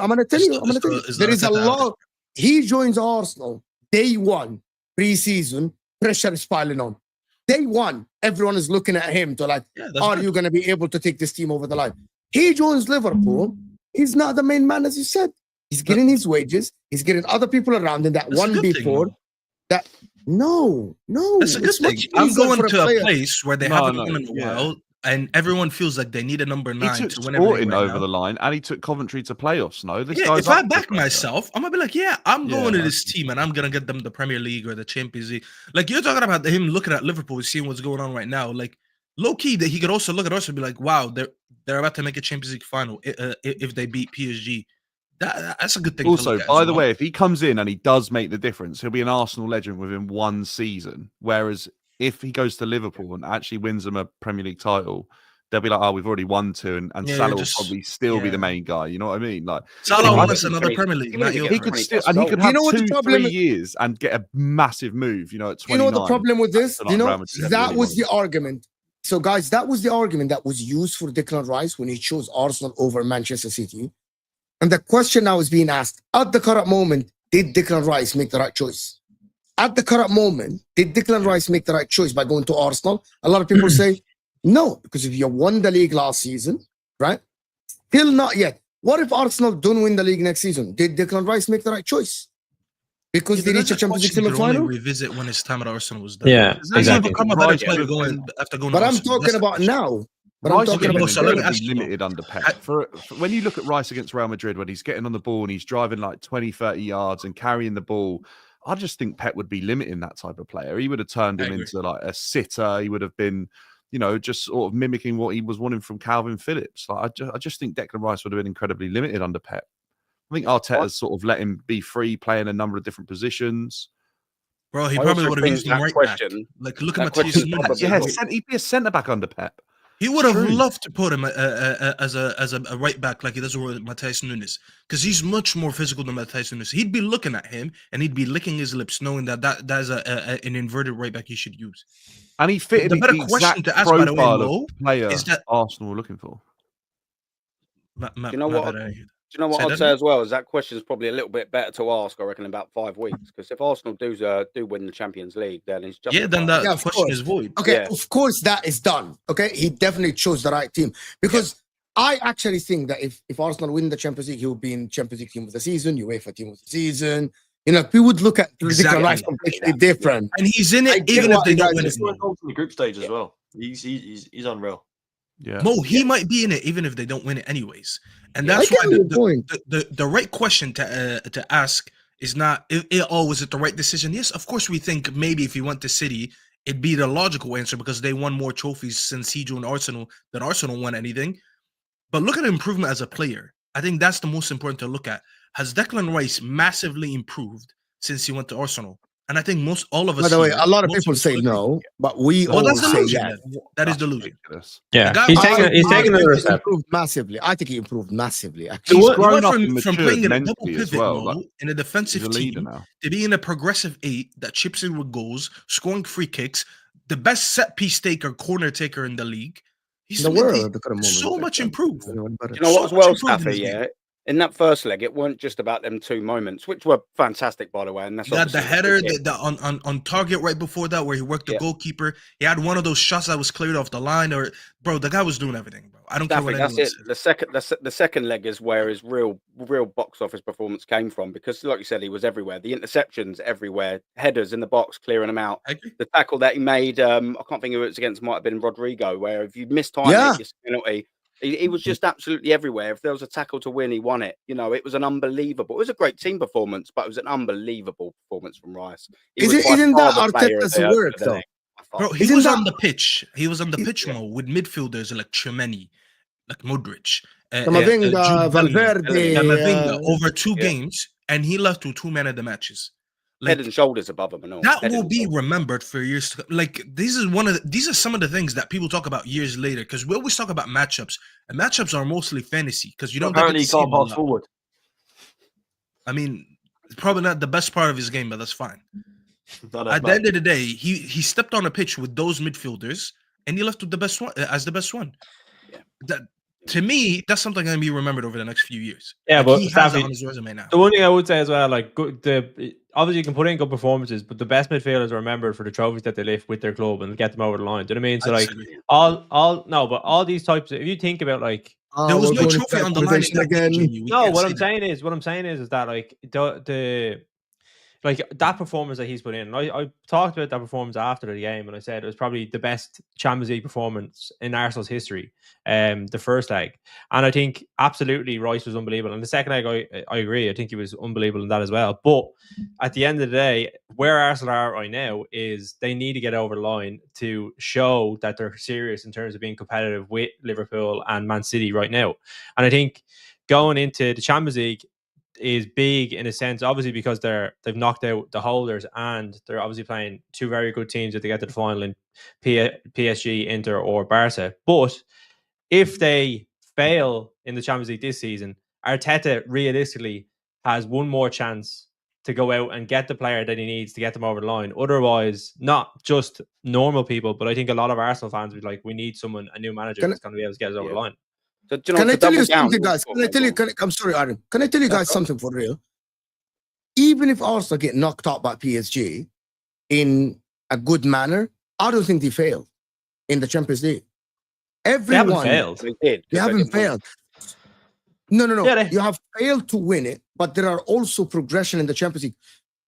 There is a lot. He joins Arsenal day 1, pre-season. Pressure is piling on. Day 1, everyone is looking at him to are you going to be able to take this team over the line? He joins Liverpool. He's not the main man, as you said. He's getting his wages. He's getting other people around him that won before. No. That's a good thing. I'm going to a place where they haven't won in a while, and everyone feels like they need a number 9 he took to win Sporting everything over the line, and he took Coventry to playoffs. No, this yeah, guy's if I up for back pressure. myself, I'm gonna be like, I'm going to this team, and I'm gonna get them the Premier League or the Champions League. Like you're talking about him looking at Liverpool, seeing what's going on right now. Like low key, that he could also look at us and be like, wow, they're about to make a Champions League final if they beat PSG. That's a good thing. Also, by the way, if he comes in and he does make the difference, he'll be an Arsenal legend within 1 season. Whereas if he goes to Liverpool and actually wins them a Premier League title, they'll be like, "Oh, we've already won 2," and Salah will probably still be the main guy. You know what I mean? Like Salah wants another Premier League. He could still, and he could have 2-3 years and get a massive move. At 29. You know the problem with this? That was the argument. So, guys, that was the argument that was used for Declan Rice when he chose Arsenal over Manchester City. And the question now is being asked, at the current moment, did Declan Rice make the right choice? At the current moment, did Declan Rice make the right choice by going to Arsenal? A lot of people say, no, because if you won the league last season, right? Still not yet. What if Arsenal don't win the league next season? Did Declan Rice make the right choice? Because they reach a Champions League semi-final? Revisit when his time at Arsenal was done. Yeah, exactly. Become a better player going But I'm talking about now. But I'm talking about limited under Pep. For when you look at Rice against Real Madrid, when he's getting on the ball and he's driving like 20, 30 yards and carrying the ball, I just think Pep would be limiting that type of player. He would have turned him into like a sitter. He would have been just sort of mimicking what he was wanting from Calvin Phillips. Like, I just think Declan Rice would have been incredibly limited under Pep. I think Arteta's sort of let him be free, play in a number of different positions. Bro, he I probably also would have think used him that right question- back. Like, look at that Matheus question Cunha. probably Yeah, will- he'd be a centre back under Pep. He would have True. loved to put him as a right back like he does with Matheus Nunes, because he's much more physical than Matheus Nunes. He'd be looking at him and he'd be licking his lips, knowing that is an inverted right back he should use. And he fitted The better the question exact to ask, by the way, profile Mo, of player is that- Arsenal were looking for. Do you know what? Do you know what Say I'd that say again? as well? Is that question is probably a little bit better to ask, I reckon, in about 5 weeks. Because if Arsenal do win the Champions League, then it's just then that Yeah, of question course. is void. Okay, Yeah. of course that is done. Okay, he definitely chose the right team because I actually think that if Arsenal win the Champions League, he will be in Champions League team of the season, UEFA team of the season. We would look at Exactly. Declan Rice completely different. And he's in I it get even if what they you don't guys win are it. He's went goals in the group stage as well. He's unreal. Yeah. Mo, he might be in it even if they don't win it anyways. And I that's get why your point. the right question to ask is not, was it the right decision? Yes, of course we think maybe if he went to City, it'd be the logical answer because they won more trophies since he joined Arsenal than Arsenal won anything. But look at improvement as a player. I think that's the most important to look at. Has Declan Rice massively improved since he went to Arsenal? And I think all of us. By the way, here, a lot of most people us say agree. no, but we Well, all that's say delusion. yes. Then. That is That's delusion. ridiculous. Yeah, The guy- he's I- taking I he's taking think another he step. improved massively. I think he improved massively. He's Actually, He grown went up from and matured playing in a double mentally as pivot well. Mo, Like, in a he's defensive a leader team now. to be in a progressive 8 that chips in with goals, scoring free kicks, the best set piece taker, corner taker in the league. He's the world at the current so moment. much improved. Anyone better. Do you know So what as much well, improved in Staffy? his game. Yeah, in that first leg, it weren't just about them 2 moments, which were fantastic, by the way. And that's He had the obviously header free kick. on target right before that, where he worked the Yeah. goalkeeper. He had one of those shots that was cleared off the line, or bro, the guy was doing everything, bro. I don't care what Staffy, anyone that's it. says. The second leg is where his real box office performance came from, because, like you said, he was everywhere. The interceptions everywhere, headers in the box, clearing them out. I agree. The tackle that he made, I can't think who it was against. Might have been Rodrigo, where if you mistime Yeah. it, it's a penalty. He was just absolutely everywhere. If there was a tackle to win, he won it. It was an unbelievable. It was a great team performance, but it was an unbelievable performance from Rice. He was by Isn't far that the player of Arteta's the work, though? leg, by far. Bro, he Isn't was that- on the pitch. He was on the pitch Yeah. Mo, with midfielders like Tchouameni, like Modric, Camavinga, Jude Bellingham, Valverde, Camavinga over 2 yeah. games, and he left with 2 men of the matches. Head Like, and shoulders above him and all. that Head will and be shoulders. remembered for years to come. Like, these are some of the things that people talk about years later, because we always talk about matchups, and matchups are mostly fantasy because you don't get Apparently, to he see can't them a pass lot. forward. I mean, it's probably not the best part of his game, but that's fine. No, no, At the no. end of the day, he stepped on a pitch with those midfielders, and he left with the best one as the best one. Yeah. That, to me, that's something going to be remembered over the next few years. Yeah, Like, but he has Staffy, it on his resume now. the one thing I would say as well, like obviously you can put in good performances, but the best midfielders are remembered for the trophies that they lift with their club and get them over the line. Do you know what I mean? So I like disagree. all these types of, if you think about like There was we're no going into trophy that on the line in conversation that game, again. Jamie. We no, can't what say I'm that. saying is that like the like that performance that he's put in. I talked about that performance after the game, and I said it was probably the best Champions League performance in Arsenal's history. The first leg, and I think absolutely Rice was unbelievable. And the second leg, I agree. I think he was unbelievable in that as well. But at the end of the day, where Arsenal are right now is they need to get over the line to show that they're serious in terms of being competitive with Liverpool and Man City right now. And I think going into the Champions League is big in a sense, obviously, because they've knocked out the holders, and they're obviously playing 2 very good teams if they get to the final in PSG, Inter, or Barca. But if they fail in the Champions League this season, Arteta realistically has one more chance to go out and get the player that he needs to get them over the line. Otherwise, not just normal people, but I think a lot of Arsenal fans would be like, we need a new manager that's going to be able to get us over the line. So, do you know, Can I to tell you double down- something, guys? Go Can I on, tell you? go on. I'm sorry, Adam. Can I tell you guys something for real? Even if Arsenal get knocked out by PSG in a good manner, I don't think they failed in the Champions League. They Everyone, haven't failed. They did. you 'cause they haven't didn't win. failed. No. Yeah, You have failed to win it, but there are also progression in the Champions League.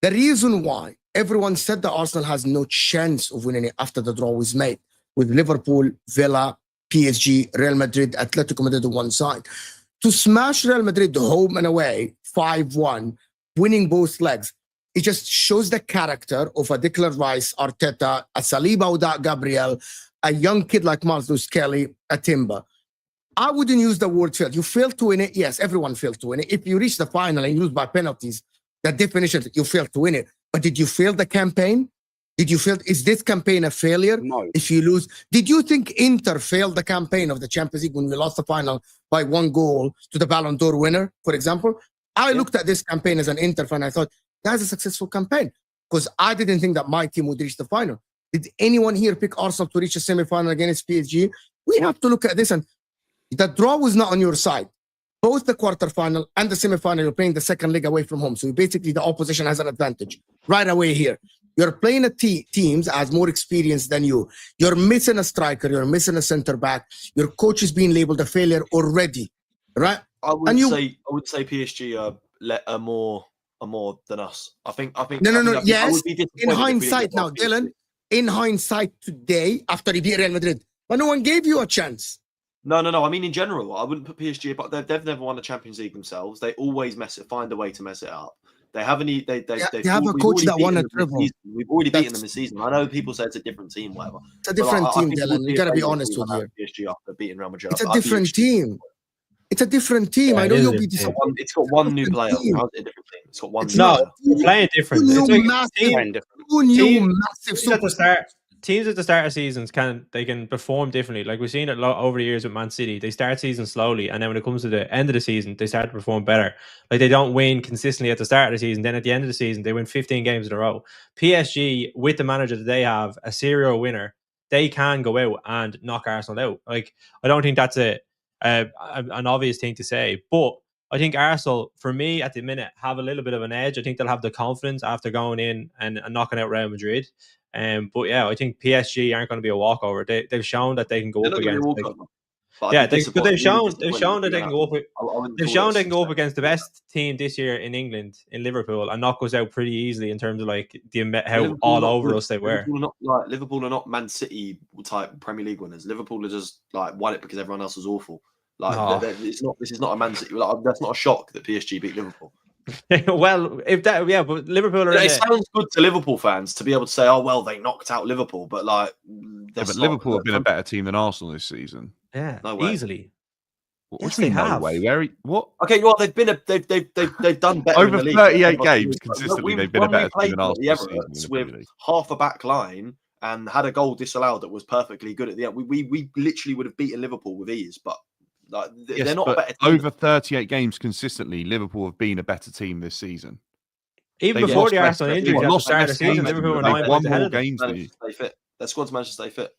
The reason why everyone said that Arsenal has no chance of winning it after the draw was made with Liverpool, Villa, PSG, Real Madrid, Atletico Madrid on one side. To smash Real Madrid home and away 5-1, winning both legs, it just shows the character of a Declan Rice, Arteta, a Saliba without Gabriel, a young kid like Matheus Kelly, a Timber. I wouldn't use the word failed. You failed to win it. Yes, everyone failed to win it. If you reach the final and you lose by penalties, the definition you failed to win it. But did you fail the campaign? Did you fail? Is this campaign a failure? No. If you lose, did you think Inter failed the campaign of the Champions League when we lost the final by 1 goal to the Ballon d'Or winner, for example? I looked at this campaign as an Inter fan. I thought, that's a successful campaign because I didn't think that my team would reach the final. Did anyone here pick Arsenal to reach a semi-final against PSG? We have to look at this, and the draw was not on your side. Both the quarterfinal and the semi-final, you're playing the second leg away from home. So basically the opposition has an advantage right away here. You're playing a teams as more experienced than you. You're missing a striker. You're missing a center back. Your coach is being labeled a failure already, right? I would say PSG are more than us. I think. No. Yes. I would be disappointed In if we didn't hindsight get now, past PSG. Dylan, in hindsight today, after he beat Real Madrid, but no one gave you a chance. No. I mean, in general, I wouldn't put PSG, but they've never won the Champions League themselves. They always find a way to mess it up. They haven't. They have a coach that won a treble. We've already beaten them this season. I know people say it's a different team, whatever. It's a different team, I think Dylan. You got to be honest with you. PSG after beating Real Madrid. It's a different team. It's a different team. Yeah, I know it is you'll a be different disappointed. It's got one new player. team. How's it a different team? It's got one. It's new not. player. We're playing different. Two It's like massive, Playing different. two new Team- massive teams at the super. start. Teams at the start of seasons can perform differently. Like we've seen it over the years with Man City. They start seasons slowly, and then when it comes to the end of the season, they start to perform better. Like they don't win consistently at the start of the season. Then at the end of the season, they win 15 games in a row. PSG, with the manager that they have, a serial winner, they can go out and knock Arsenal out. Like I don't think that's an obvious thing to say, but I think Arsenal, for me at the minute, have a little bit of an edge. I think they'll have the confidence after going in and knocking out Real Madrid. But yeah, I think PSG aren't going to be a walkover. They've shown that they can go They're up not gonna against. walk over, but Yeah, I'd be they've shown disappointed that they can go up. I wouldn't They've call shown it they can go up success. against the best team this year in England, in Liverpool, and knock us out pretty easily in terms of like how Liverpool all are not- over us they were. Liverpool are not Man City type Premier League winners. Liverpool are just like won it because everyone else was awful. Like No. it's not. This is not a Man City. Like, that's not a shock that PSG beat Liverpool. Well, but Liverpool are. It sounds good to Liverpool fans to be able to say, "Oh well, they knocked out Liverpool," but like, But Liverpool have been a better team than Arsenal this season. Yeah, No way. easily. What Yes, do you mean, they no have. way? What? Okay, well, they've done better Over in the league. 38 games Look, consistently, we- they've been a when we better played team than the Arsenal this Emirates season in the Premier with League. half a back line and had a goal disallowed that was perfectly good at the end. We literally would have beaten Liverpool with ease, but like, Yes, they're not a but better team. over 38 games consistently, Liverpool have been a better team this season. Even They've before lost the less- Arsenal they've injuries at the lost start of the less season, games Liverpool were than 9 they've points won ahead more of them. games than Managed you. to stay fit. Their squad's managed to stay fit,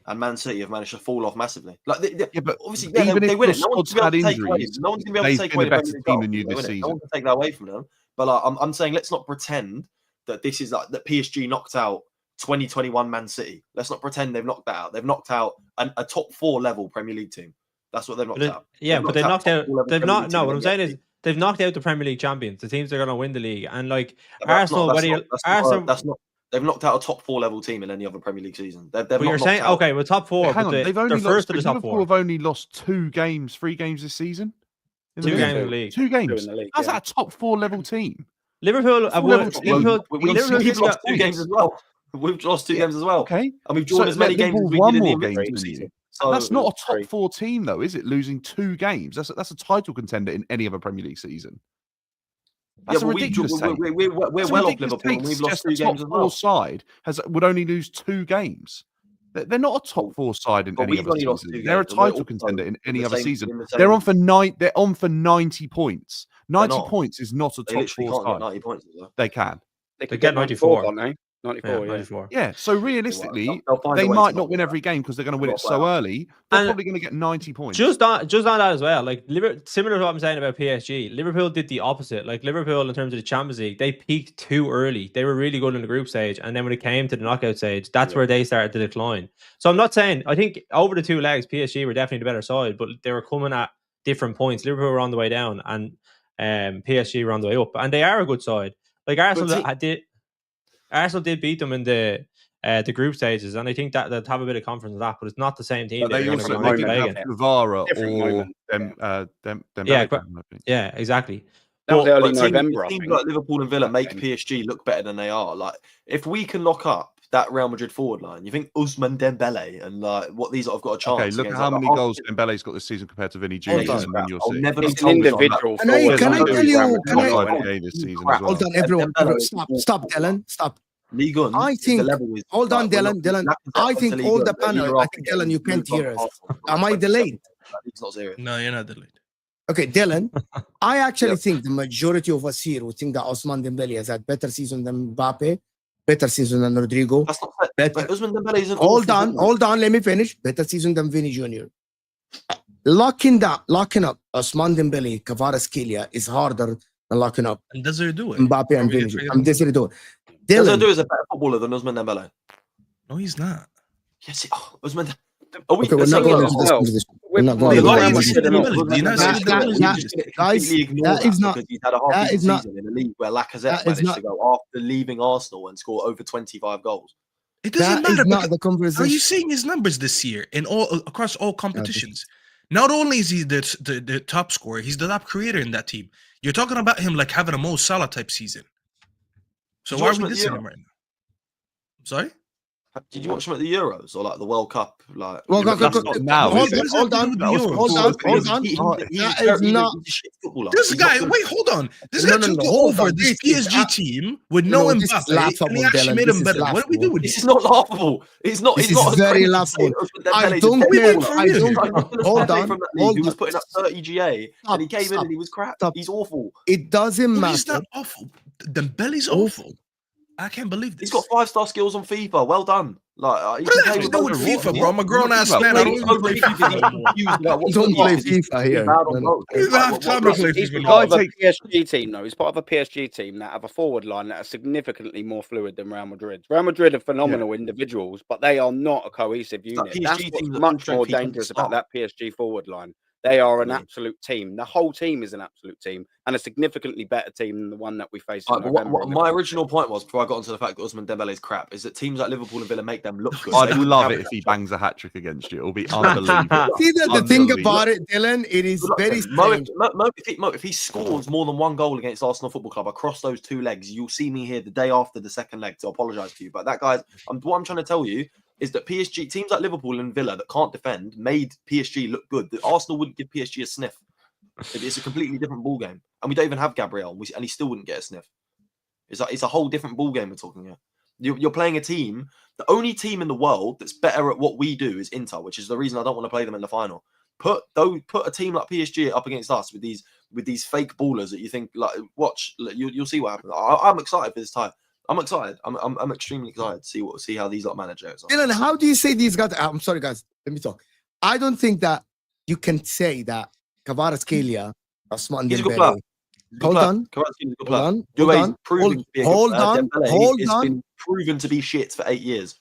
and Man City have managed to fall off massively. Like, Yeah, but obviously, even they if win your it. No one's squad's gonna be able had to take away. injuries, No one's gonna be able to they've take been away a the better Premier League team goal. than you They this win it. No season. one can take that away from them. But like, I'm saying, let's not pretend that this is like that PSG knocked out 2021 Man City. Let's not pretend they've knocked that out. They've knocked out a top 4 level Premier League team. That's what they've knocked out. Yeah, but they knocked out. top 4 level They've Premier not. League No, team what in I'm the saying league. is they've knocked out the Premier League champions, the teams that are going to win the league, and like Yeah, but that's Arsenal. not- Arsenal. They've knocked out a top 4 level team in any other Premier League season. They've But not you're saying knocked out- okay, well, top 4. Hang but on, they've only they're first lost. to the top Liverpool 4. have only lost 3 games this season. In the 2 league. games in the league. 2 games. in the league, How's yeah. that a top 4 level team? Liverpool have Full won. level team. Liverpool. We've Liverpool just lost got 2 games as well. We've lost 2 games as well. Okay, And we've drawn So as many games as Liverpool we won did in more the games Premier than season. you. So That's not a top Great. 4 team, though, is it? Losing 2 games. That's a title contender in any other Premier League season. That's a but ridiculous take. We're That's a well off ridiculous Liverpool, take and to we've lost suggest 3 the top games as 4 well. side would only lose 2 games. They're not a top 4 side in But any we've other only lost season. 2 They're a games, and we're title also contender in in any the other same- season. in the They're same- on for 9. They're on for 90 points. 90 not. points is not a They top literally 4 can't get side. 90 points. Though. They can. They They could get get 94, 94. can't they? 94, yeah. 94. Yeah, so realistically, They'll find a they way to might knock not win it every game because they're going to win They'll it so play out. early. They're And probably going to get 90 points. Just on that as well. Like similar to what I'm saying about PSG, Liverpool did the opposite. Like Liverpool, in terms of the Champions League, they peaked too early. They were really good in the group stage, and then when it came to the knockout stage, that's where they started to decline. So I'm not saying I think over the 2 legs, PSG were definitely the better side, but they were coming at different points. Liverpool were on the way down, and PSG were on the way up, and they are a good side. Like Arsenal did beat them in the group stages, and I think that they'll have a bit of confidence in that, but it's not the same team. But that they you're gonna also be they going to didn't play have against. Guevara Different or moment. Dembele, Yeah, I think. Yeah, exactly. That was early But November, I teams think. like Liverpool and Villa that make game. PSG look better than they are. Like, if we can lock up that Real Madrid forward line, you think Ousmane Dembele and like what these have got a chance? Okay, look at against, how like, many goals Dembele's got this season compared to Vinny Hold Jr. on. and then you'll I'll see. never It's be an told about individual. Can I forward tell line. you? Real Can I? Madrid. 25k this season crap. as well. Hold on, everyone. Dembele is Stop, awful. stop, Dylan. Stop. Ligue 1 I is the think. level is Hold on, like, we're Dylan. not- Dylan. Lacazette I went think to Ligue all 1, the but year panel. I after think Dylan, you getting can't moved hear on us. Arsenal for Am I 27. delayed? It's not serious. No, you're not delayed. Okay, Dylan. I actually Yep. think the majority of us here would think that Ousmane Dembele has had better season than Mbappe, better season than Rodrigo. That's not fair. Better. But Ousmane Dembele isn't Hold awful on, footballer. hold on. Let me finish. Better season than Vinny Jr. Locking up Ousmane Dembele, Kvaratskhelia is harder than locking up And does he do it? Mbappe Are and we Vinny gonna Jr. trade I'm him? Desiree. Does Dylan, do is a better footballer than Ousmane Dembele? No, he's not. Yes, Ousmane. Are we okay, we're the not thing going is, into this well, conversation. We're with not Well, going the into Real this. Madrid and all. Do you not see the That- Dembele? that- Just- guys, completely ignore that is not- because he's had a half that is decent not- season in the league where Lacazette that is managed not- to go after leaving Arsenal and score over 25 goals. It doesn't That is matter. not because- the conversation. Are you seeing his numbers this year in all across all competitions? Not only is he the top scorer, he's the top creator in that team. You're talking about him like having a Mo Salah type season. So Did you why are watch we him at the dissing Euro? him right now? Sorry? Did you watch him at the Euros or like the World Cup? Like, Well, Yeah, but that's not now, hold is it? on, hold on, That was hold before on, the hold Euros. on. he's That a is not- shit footballer. This He's guy, not good. wait, hold on. This No, guy no, took no, hold over on. this This is PSG team with no this is Mbappe, laughable, and he actually Dylan. made This him is better. What are we laughable. doing? This is not laughable. It's not. This It's not is as very crazy to laughable. say Ousmane I Dembele's a don't dead Wait, care. wait, footballer. for I real. don't. Hold on. From that league, Hold he was on. putting up 30 GA, and he came in Stop. and he was crap. Stop. He's awful. It doesn't No, matter. he's not awful. Dembele's Awful. awful. I can't believe this. He's got 5-star skills on FIFA. Well done. Like, What does that have to do with FIFA, bro? I'm a grown ass man. I don't even play FIFA anymore. Don't play FIFA here. No, no. I don't even have time to play He's FIFA part anymore. of a PSG team, though. He's part of a PSG team that have a forward line that are significantly more fluid than Real Madrid. Real Madrid are phenomenal individuals, but they are not a cohesive unit. PSG That's team what's that much full more strength dangerous people about that PSG forward line. They are an Right. absolute team. The whole team is an absolute team and a significantly better team than the one that we faced in But November. in the my Cup. original point was, before I got onto the fact that Ousmane Dembele is crap, is that teams like Liverpool and Villa make them look good. I'd They would love have it if he that bangs a hat trick against you. It'll be unbelievable. See, the thing Unbelievable. about it, Dylan, it is Good luck very to him. Mo, strange. if he scores more than one goal against Arsenal Football Club across those two legs, you'll see me here the day after the second leg to apologise to you. But that guy's, what I'm trying to tell you is that PSG teams like Liverpool and Villa that can't defend made PSG look good. That Arsenal wouldn't give PSG a sniff. It's a completely different ball game, and we don't even have Gabriel, and he still wouldn't get a sniff. It's a whole different ball game we're talking here. You're playing a team. The only team in the world that's better at what we do is Inter, which is the reason I don't want to play them in the final. Put a team like PSG up against us with these fake ballers that you think like watch. You'll see what happens. I'm excited for this tie. I'm excited. I'm extremely excited to see how these lot manage it. Dylan, how do you say these guys? I'm sorry, guys. Let me talk. I don't think that you can say that Kvaratskhelia, Ousmane He's a good Dembele. player. Hold on. Hold on. proven to be a good Hold player. on. Dembele Hold has on. been proven to be shit for 8 years.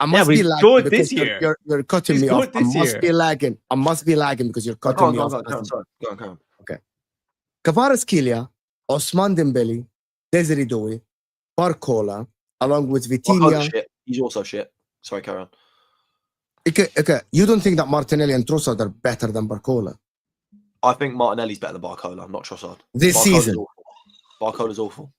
I must but be he's lagging good because this year. you're cutting He's me good off. I this must year. be lagging. I must be lagging because you're cutting me off. Go on. Kvaratskhelia, Ousmane Dembele, Desiree Doué, Barcola, along with Vitinha. Shit. He's also shit. Sorry, carry on. Okay. You don't think that Martinelli and Trossard are better than Barcola I think Martinelli's better than Barcola, not Trossard. this season? Barcola's awful.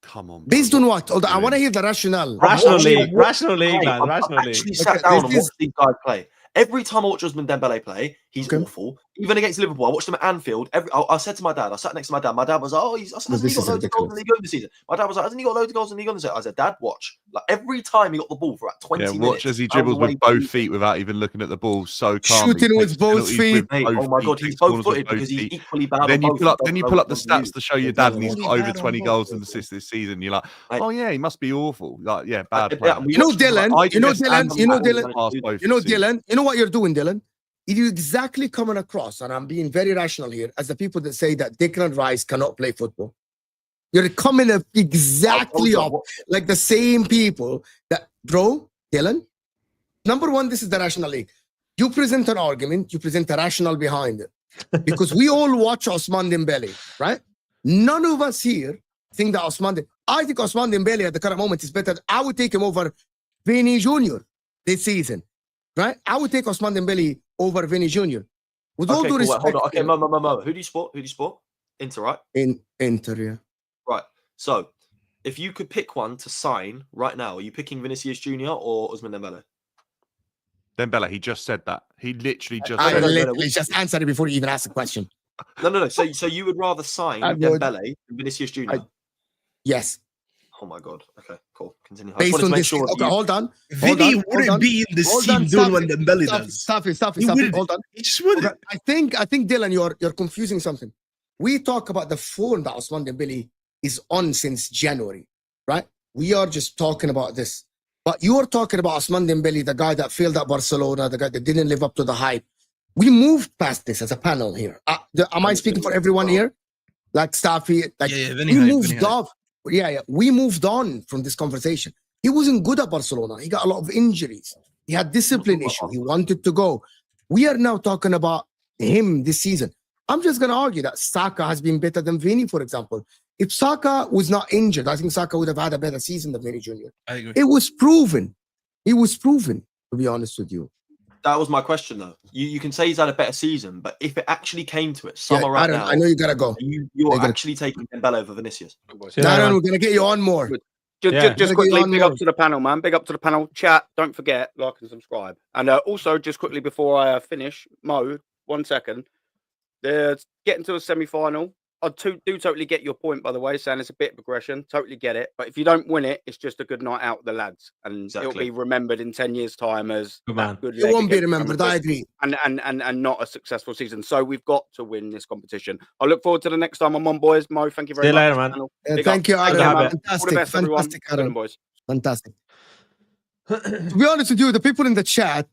Come on. Based bro. on what? Hold on, I want to hear the rationale. Rational I've league, watched rational league, play. man, I've rational league. actually sat Okay, down this and is- watched these guys play. Every time I watch Ousmane Dembele play, he's Okay. awful. Even against Liverpool, I watched him at Anfield. I said to my dad, I sat next to my dad. My dad was like, "Oh, hasn't this he got is loads of goals in the league this season?" My dad was like, "Hasn't he got loads of goals in the league this season?" I said, "Dad, watch." Like every time he got the ball for about 20 Yeah, minutes. watch as he found the dribbles way with to both beat feet without even looking at the ball so calmly. Shooting with Takes both penalties feet. with Mate, both oh my feet, god, he's takes both corners with footed both because he's feet. equally bad. Then on you both pull up, and then you doesn't pull know up the what to stats do. to show your He's dad, and he's really got over bad on 20 both. goals and assists this season. You're like, Mate. oh yeah, he must be awful. Like, yeah, Yeah, bad player. we You know, watched him, Dylan, like, you know, just Dylan, stand you know, back Dylan, and pass both you know, seasons. Dylan, you know what you're doing, Dylan? You're exactly coming across, and I'm being very rational here, as the people that say that Declan Rice cannot play football. You're coming up exactly up like the same people that, bro, Dylan. Number one, this is the rational league. You present an argument, you present a rationale behind it. Because we all watch Ousmane Dembele, right? None of us here think that I think Ousmane Dembele at the current moment is better. I would take him over Vinny Jr. this season, right? I would take Ousmane Dembele over Vinny Jr. With all Okay, due cool. Wait, respect, hold on. Okay, Mo. Who do you support? Inter, right? Inter, yeah. Right. So, if you could pick one to sign right now, are you picking Vinicius Junior or Ousmane Dembele? Dembele, he just said that. He literally just I said that. literally just answered it before you even asked the question. No. So you would rather sign I would. Dembele than Vinicius Junior? Yes. Oh my god. Okay, cool. Continue. I just Based wanted to on make this. sure. Okay, hold on. Vinny wouldn't be in this team doing what Dembele does. Staffy, hold on. He just wouldn't. Okay, I think Dylan, you're confusing something. We talk about the form that Ousmane Dembele is on since January, right? We are just talking about this. But you're talking about Ousmane Dembele, the guy that failed at Barcelona, the guy that didn't live up to the hype. We moved past this as a panel here. Am I speaking for everyone here? Like Staffy, like we moved off. Yeah, we moved on from this conversation. He wasn't good at Barcelona. He got a lot of injuries. He had discipline issue. He wanted to go. We are now talking about him this season. I'm just going to argue that Saka has been better than Vinny, for example. If Saka was not injured, I think Saka would have had a better season than Vinny Jr. I agree. It was proven. It was proven, to be honest with you. That was my question, though. You can say he's had a better season, but if it actually came to it, summer right now, I know you got to go. You're actually taking Dembele over Vinicius. Darren, we're going to get you on more. Just quickly, big up to the panel, man. Big up to the panel. Chat, don't forget, like and subscribe. And also, just quickly before I finish, Mo, 1 second. They're getting to a semi-final. I do totally get your point, by the way, saying it's a bit of progression. Totally get it. But if you don't win it, it's just a good night out with the lads. And it'll be remembered in 10 years' time as good. It won't be remembered, I agree. And not a successful season. So we've got to win this competition. I look forward to the next time I'm on, boys. Mo, thank you very much. See you later, man. Thank you, Aaron. Fantastic, Aaron. Boys. Fantastic. To be honest with you, the people in the chat,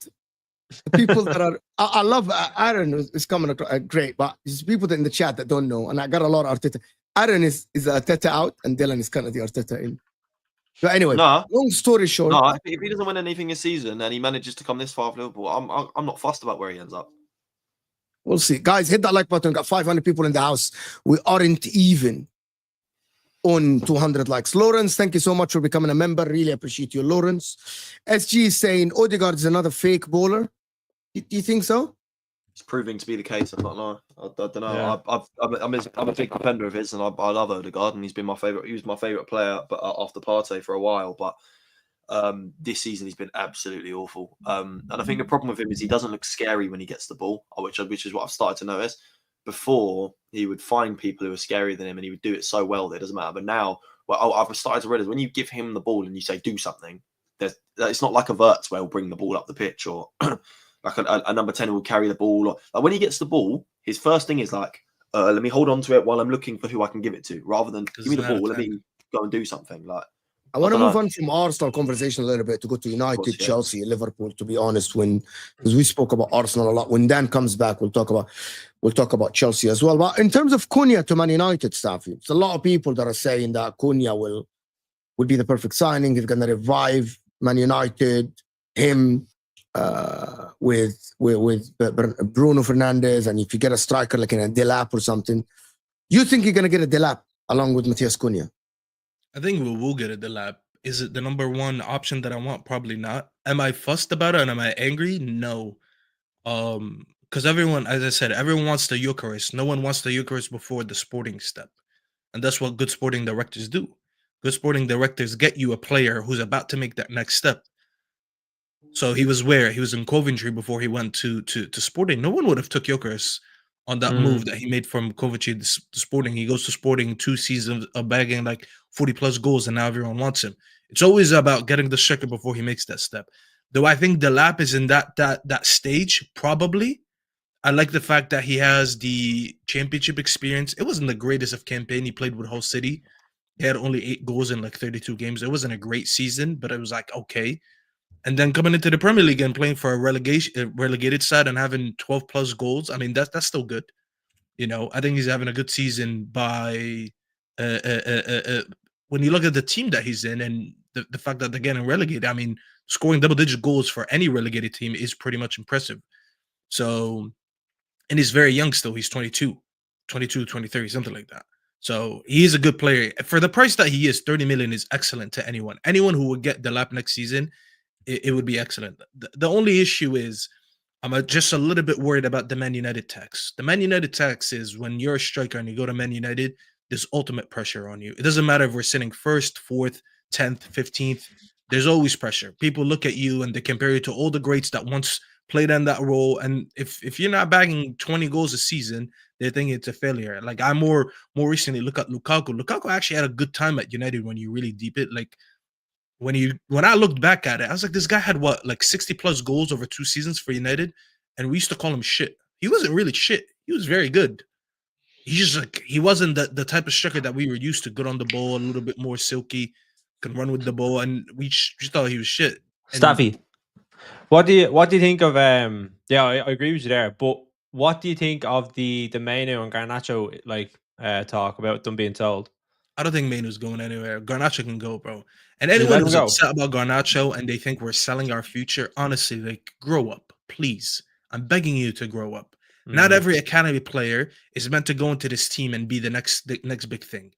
the people that are, I love Aaron is coming across great, but there's people in the chat that don't know, and I got a lot of Arteta. Aaron is Arteta out, and Dylan is kind of the Arteta in. But anyway, long story short, if he doesn't win anything this season and he manages to come this far for Liverpool, I'm not fussed about where he ends up. We'll see, guys. Hit that like button. Got 500 people in the house. We aren't even on 200 likes. Lawrence, thank you so much for becoming a member. Really appreciate you, Lawrence. SG is saying Odegaard is another fake bowler. Do you think so? It's proving to be the case. I'm not lying. I don't know. Yeah. I'm a big defender of his, and I love Odegaard, and he's been my favorite. He was my favorite player, but after Partey for a while. But this season he's been absolutely awful. And I think the problem with him is he doesn't look scary when he gets the ball, which is what I've started to notice. Before, he would find people who are scarier than him, and he would do it so well that it doesn't matter. But now, I've started to realize when you give him the ball and you say do something, it's not like a Verts where he'll bring the ball up the pitch or like a number 10 who will carry the ball. Or, like when he gets the ball, his first thing is like, let me hold on to it while I'm looking for who I can give it to, rather than give me the ball, let me go and do something. Like I want to move on from Arsenal conversation a little bit to go to United, Chelsea, Liverpool. To be honest, because we spoke about Arsenal a lot. When Dan comes back, we'll talk about Chelsea as well. But in terms of Cunha to Man United, Staffy, it's a lot of people that are saying that Cunha will be the perfect signing. He's going to revive Man United. Him with Bruno Fernandes, and if you get a striker like in a Delap or something, you think you're going to get a Delap along with Matheus Cunha? I think we will get a Delap. Is it the number one option that I want? Probably not. Am I fussed about it and am I angry? No. Because everyone, as I said, everyone wants the Gyokeres. No one wants the Gyokeres before the sporting step. And that's what good sporting directors do. Good sporting directors get you a player who's about to make that next step. So he was in Coventry before he went to Sporting. No one would have took Gyokeres on that move that he made from Coventry to Sporting. He goes to Sporting 2 seasons of bagging like 40 plus goals, and now everyone wants him. It's always about getting the striker before he makes that step. Do I think Delap is in that stage? Probably. I like the fact that he has the championship experience. It wasn't the greatest of campaign. He played with Hull City. He had only 8 goals in like 32 games. It wasn't a great season, but it was like okay. And then coming into the Premier League and playing for a relegated side and having 12 plus goals, I mean that's still good. You know, I think he's having a good season by when you look at the team that he's in and the fact that they're getting relegated. I mean, scoring double-digit goals for any relegated team is pretty much impressive. So, and he's very young still. He's 22, 23, something like that. So he is a good player. For the price that he is, 30 million is excellent to anyone. Anyone who would get Delap next season, it would be excellent. The only issue is I'm just a little bit worried about the Man United tax. The Man United tax is when you're a striker and you go to Man United, there's ultimate pressure on you. It doesn't matter if we're sitting first, fourth, 10th, 15th. There's always pressure. People look at you and they compare you to all the greats that once played in that role. And if you're not bagging 20 goals a season, they think it's a failure. Like I more recently look at Lukaku. Lukaku actually had a good time at United when you really deep it. Like when I looked back at it, I was like, this guy had what, like 60 plus goals over 2 seasons for United, and we used to call him shit. He wasn't really shit. He was very good. He's just like, he wasn't the type of striker that we were used to. Good on the ball, a little bit more silky, can run with the ball, and we just thought he was shit. And Staffy, what do you think of yeah, I agree with you there, but what do you think of the Manu and Garnacho talk about them being sold? I don't think Mainu's going anywhere. Garnacho can go, bro. And You anyone let him who's go? upset about Garnacho and they think we're selling our future, honestly, like, grow up, please. I'm begging you to grow up. Not Mhm. every academy player is meant to go into this team and be the next big thing.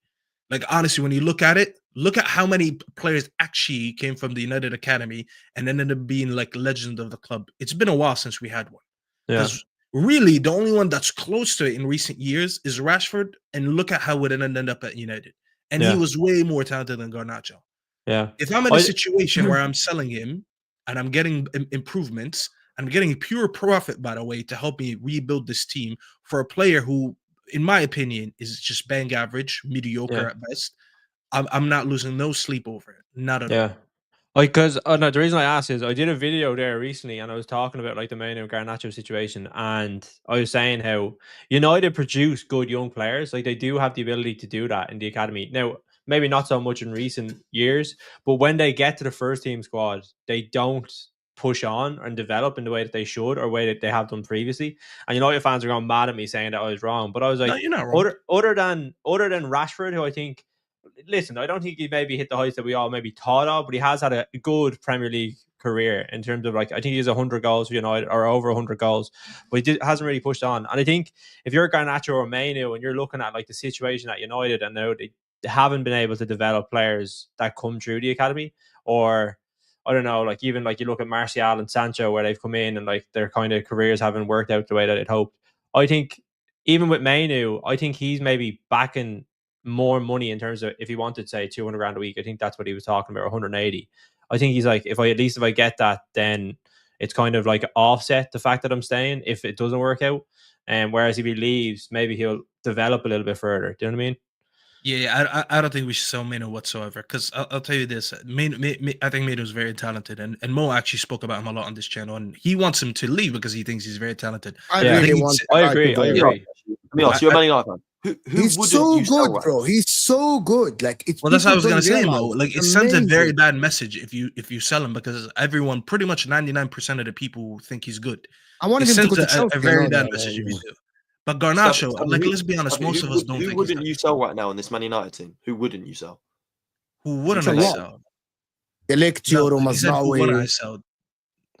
Like, honestly, when you look at it, look at how many players actually came from the United Academy and ended up being like legend of the club. It's been a while since we had one. Yeah, Because really, the only one that's close to it in recent years is Rashford. And look at how it ended up at United. And he Yeah. was way more talented than Garnacho. yeah. If I'm in a I- situation where I'm selling him and I'm getting improvements, I'm getting pure profit, by the way, to help me rebuild this team for a player who, in my opinion, is just bang average, mediocre Yeah. at best, I'm not losing no sleep over it. Not at all. Yeah. Because no, the reason I asked is I did a video there recently and I was talking about like the Manu and Garnacho situation, and I was saying how United produce good young players. Like they do have the ability to do that in the academy. Now, maybe not so much in recent years, but when they get to the first team squad, they don't push on and develop in the way that they should or way that they have done previously. And United fans are going mad at me saying that I was wrong. But I was like, No, you're not wrong. other than Rashford, who I think, listen, I don't think he maybe hit the heights that we all maybe thought of, but he has had a good Premier League career in terms of like, I think he has 100 goals for United or over 100 goals, but hasn't really pushed on. And I think if you're Garnacho or Manu and you're looking at like the situation at United and now they haven't been able to develop players that come through the academy, or I don't know, like even like you look at Martial and Sancho where they've come in and like their kind of careers haven't worked out the way that they'd hoped. I think even with Manu, I think he's maybe backing more money in terms of if he wanted, say, 200 grand a week. I think that's what he was talking about, 180. I think he's like, if I get that, then it's kind of like offset the fact that I'm staying if it doesn't work out. And whereas if he leaves, maybe he'll develop a little bit further. Do you know what I mean? Yeah, I don't think we should sell Mano whatsoever. Because I'll tell you this, I think Mano's very talented, and Mo actually spoke about him a lot on this channel, and he wants him to leave because he thinks he's very talented. I Yeah. really think want. I that agree. to I go. agree. Let me ask you, a Man United fan. Who He's wouldn't so you sell good, right bro. now? He's so good. Like it's. Well, that's what I people was gonna don't say, Mo. realize. Like, it It's sends a very amazing. bad message if you sell him, because everyone, pretty much 99% of the people think he's good. I It wanted him to sends go to Chelsea. a very and all bad that, message if you man. do. But Garnacho, Staffy, like, who- let's be honest, Staffy, most of us don't who think he's wouldn't that. you sell right now in this Man United team? Who wouldn't you sell? Who wouldn't It's I a lot. sell? Electio, No, he said, who wouldn't I Mazraoui. sell?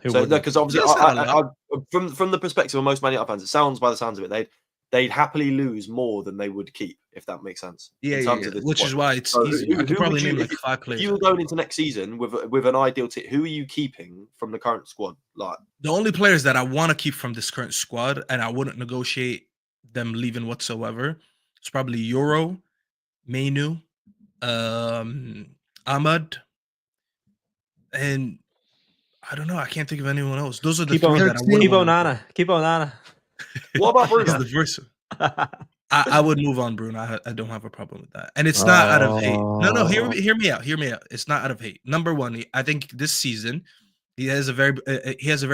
Who So wouldn't? because obviously, That's not a lot. from the perspective of most Man United fans, it sounds, by the sounds of it, they'd happily lose more than they would keep, if that makes sense. Yeah, in terms of this which is squad. why it's So easy. I could probably name like 5 if players. you were going into next season with an ideal team, who are you keeping from the current squad? Like, The only players that I want to keep from this current squad, and I wouldn't negotiate them leaving whatsoever, it's probably Euro, Manu, Ahmad, and I don't know. I can't think of anyone else. Those are the Keep three on, that I wouldn't keep want on to Nana. Keep on Nana. what about It's Bruno? the first. I would move on, Bruno. I don't have a problem with that, and it's not out of hate. No, hear me out. Hear me out. It's not out of hate. Number one, I think this season he has a very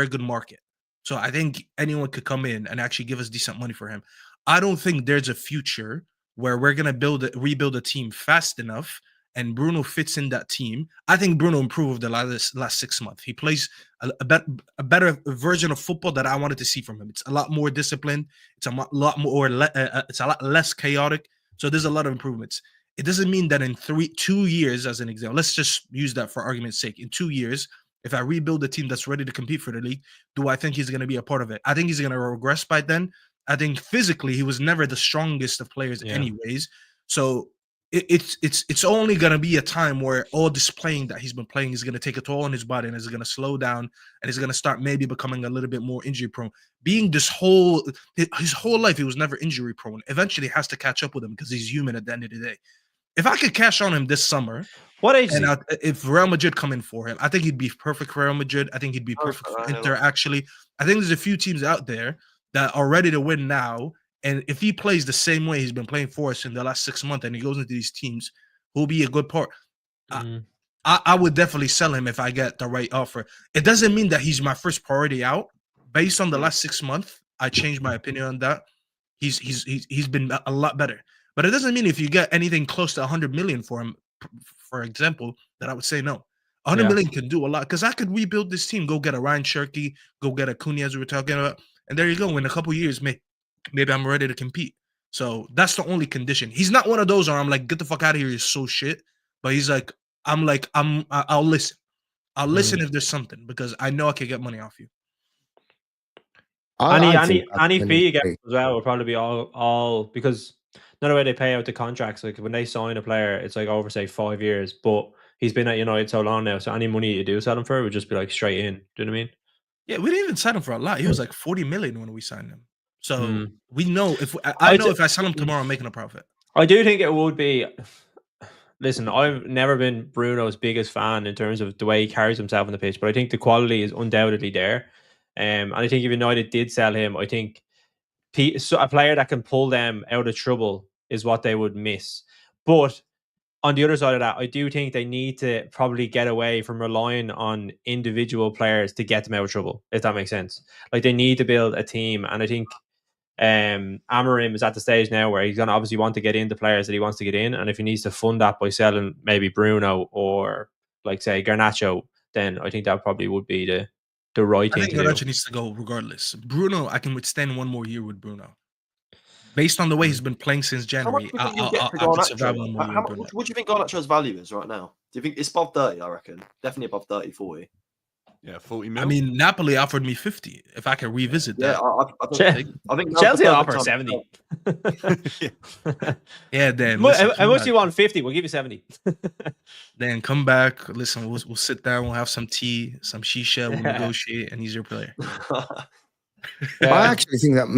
good market. So I think anyone could come in and actually give us decent money for him. I don't think there's a future where we're gonna rebuild a team fast enough, and Bruno fits in that team. I think Bruno improved the last 6 months. He plays a better version of football that I wanted to see from him. It's a lot more disciplined. It's a lot more. It's a lot less chaotic. So there's a lot of improvements. It doesn't mean that in 2 years, as an example, let's just use that for argument's sake. In 2 years, if I rebuild a team that's ready to compete for the league, do I think he's going to be a part of it? I think he's going to regress by then. I think physically he was never the strongest of players, Yeah. anyways. So it's only gonna be a time where all this playing that he's been playing is gonna take a toll on his body and is gonna slow down and is gonna start maybe becoming a little bit more injury prone. Being his whole life, he was never injury prone. Eventually, has to catch up with him because he's human at the end of the day. If I could cash on him this summer, what age? and if Real Madrid come in for him, I think he'd be perfect for Real Madrid. I think he'd be perfect for Inter. Actually, I think there's a few teams out there that are ready to win now. And if he plays the same way he's been playing for us in the last 6 months and he goes into these teams, he'll be a good part. I would definitely sell him if I get the right offer. It doesn't mean that he's my first priority out. Based on the last 6 months, I changed my opinion on that. He's been a lot better. But it doesn't mean if you get anything close to 100 million for him, for example, that I would say no. 100 million can do a lot because I could rebuild this team, go get a Ryan Cherky, go get a Cunha as we were talking about. And there you go. In a couple of years, maybe I'm ready to compete. So that's the only condition. He's not one of those where I'm like, get the fuck out of here, you're so shit. But he's like, I'll listen. I'll listen if there's something because I know I can get money off you. Any fee you get as well will probably be all because not the way they pay out the contracts. Like when they sign a player, it's like over say 5 years. But he's been at United so long now, so any money you do sell him for would just be like straight in. Do you know what I mean? Yeah, we didn't even sign him for a lot. He was like 40 million when we signed him. So we know if I know if I sell him tomorrow, I'm making a profit. I do think it would be. Listen, I've never been Bruno's biggest fan in terms of the way he carries himself on the pitch, but I think the quality is undoubtedly there. And I think if United did sell him, I think a player that can pull them out of trouble is what they would miss. But on the other side of that, I do think they need to probably get away from relying on individual players to get them out of trouble, if that makes sense. Like they need to build a team, and I think Amorim is at the stage now where he's going to obviously want to get in the players that he wants to get in, and if he needs to fund that by selling maybe Bruno or like say Garnacho, then I think that probably would be the right thing to do. I think Garnacho needs to go regardless. Bruno, I can withstand 1 more year with Bruno. Based on the way he's been playing since January, I could survive 1 more year with Bruno. What do you think Garnacho's value is right now? Do you think it's above 30, I reckon? Definitely above 30, 40. Yeah, 40 million. I mean, Napoli offered me 50 if I can revisit that. I think Chelsea offered 70. Yeah, Dan. How much do you want? 50. We'll give you 70. Dan, come back. Listen, we'll sit down. We'll have some tea, some shisha. We'll negotiate, and he's your player. I actually think that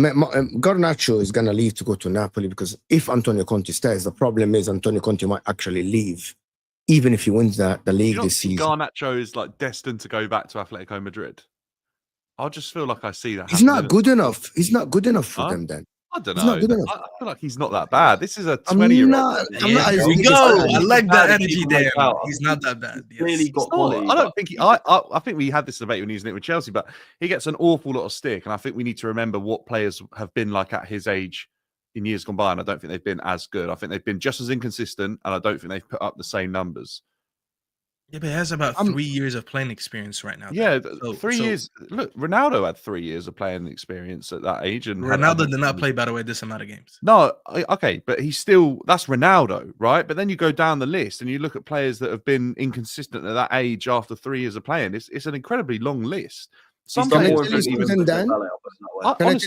Garnacho is going to leave to go to Napoli because if Antonio Conte stays, the problem is Antonio Conte might actually leave. Even if he wins the league this season. Garnacho is like destined to go back to Atletico Madrid. I just feel like I see that. He's not good enough. He's not good enough for them then. I don't know. I feel like he's not that bad. This is a 20-year-old. Here we go. I like that energy there. He's not that bad. Really got quality. I don't think I think we had this debate when he was in it with Chelsea, but he gets an awful lot of stick. And I think we need to remember what players have been like at his age in years gone by, and I don't think they've been as good. I think they've been just as inconsistent, and I don't think they've put up the same numbers. Yeah, but he has about 3 years of playing experience right now. Yeah, 3 years. Look, Ronaldo had 3 years of playing experience at that age. And Ronaldo did not play, by the way, this amount of games. No, okay, but he's still, that's Ronaldo, right? But then you go down the list and you look at players that have been inconsistent at that age after 3 years of playing. It's an incredibly long list. Can I tell you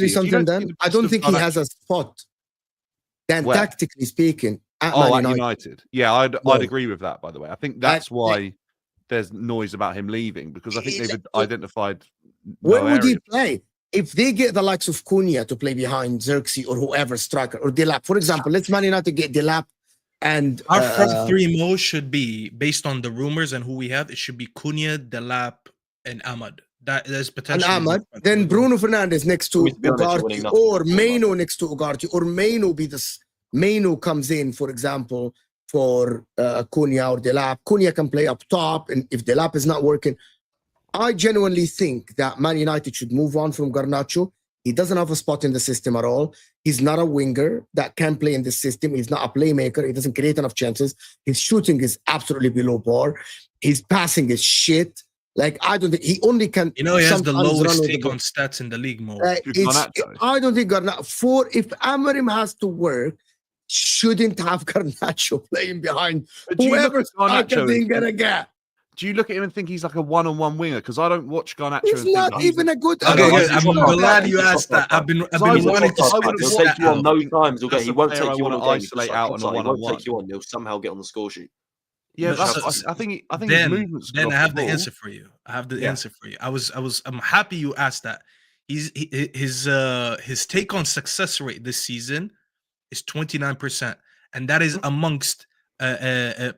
something, Dan? I don't think he has a spot. Then tactically speaking, at United. Yeah, I'd agree with that, by the way. I think that's why there's noise about him leaving, because I think they've identified where would he play? If they get the likes of Cunha to play behind Xerxes or whoever striker, or Delap, for example, let's Man United get Delap and our front three most should be, based on the rumors and who we have, it should be Cunha, Delap, and Ahmad. There's potential. And Ahmad, then Bruno Fernandes next to Ugarte, or Maino next to Ugarte, or Maino comes in, for example, for Cunha or Delap. Cunha can play up top, and if Delap is not working, I genuinely think that Man United should move on from Garnacho. He doesn't have a spot in the system at all. He's not a winger that can play in the system. He's not a playmaker. He doesn't create enough chances. His shooting is absolutely below par. His passing is shit. Like, I don't think he only can. He has the lowest take on stats in the league, Mo. I don't think Garnacho. If Amorim has to work, shouldn't have Garnacho playing behind whoever they're gonna get. do you look at him and think he's like a one-on-one winger? Because I don't watch Garnacho. He's and not think even a good. Okay, No, good. he's I'm not. glad you asked that. I've been I would- wanting to I spot would this He'll take stat you on out. those times. That's He a won't player take I you on wanna a game. isolate out on a He won't one-on-one. take you on. He'll somehow get on the score sheet. Yeah, But that's. I think his Then movements. I have the answer for you. I have the Yeah. answer for you. I'm happy you asked that. His take on success rate this season is 29%, and that is amongst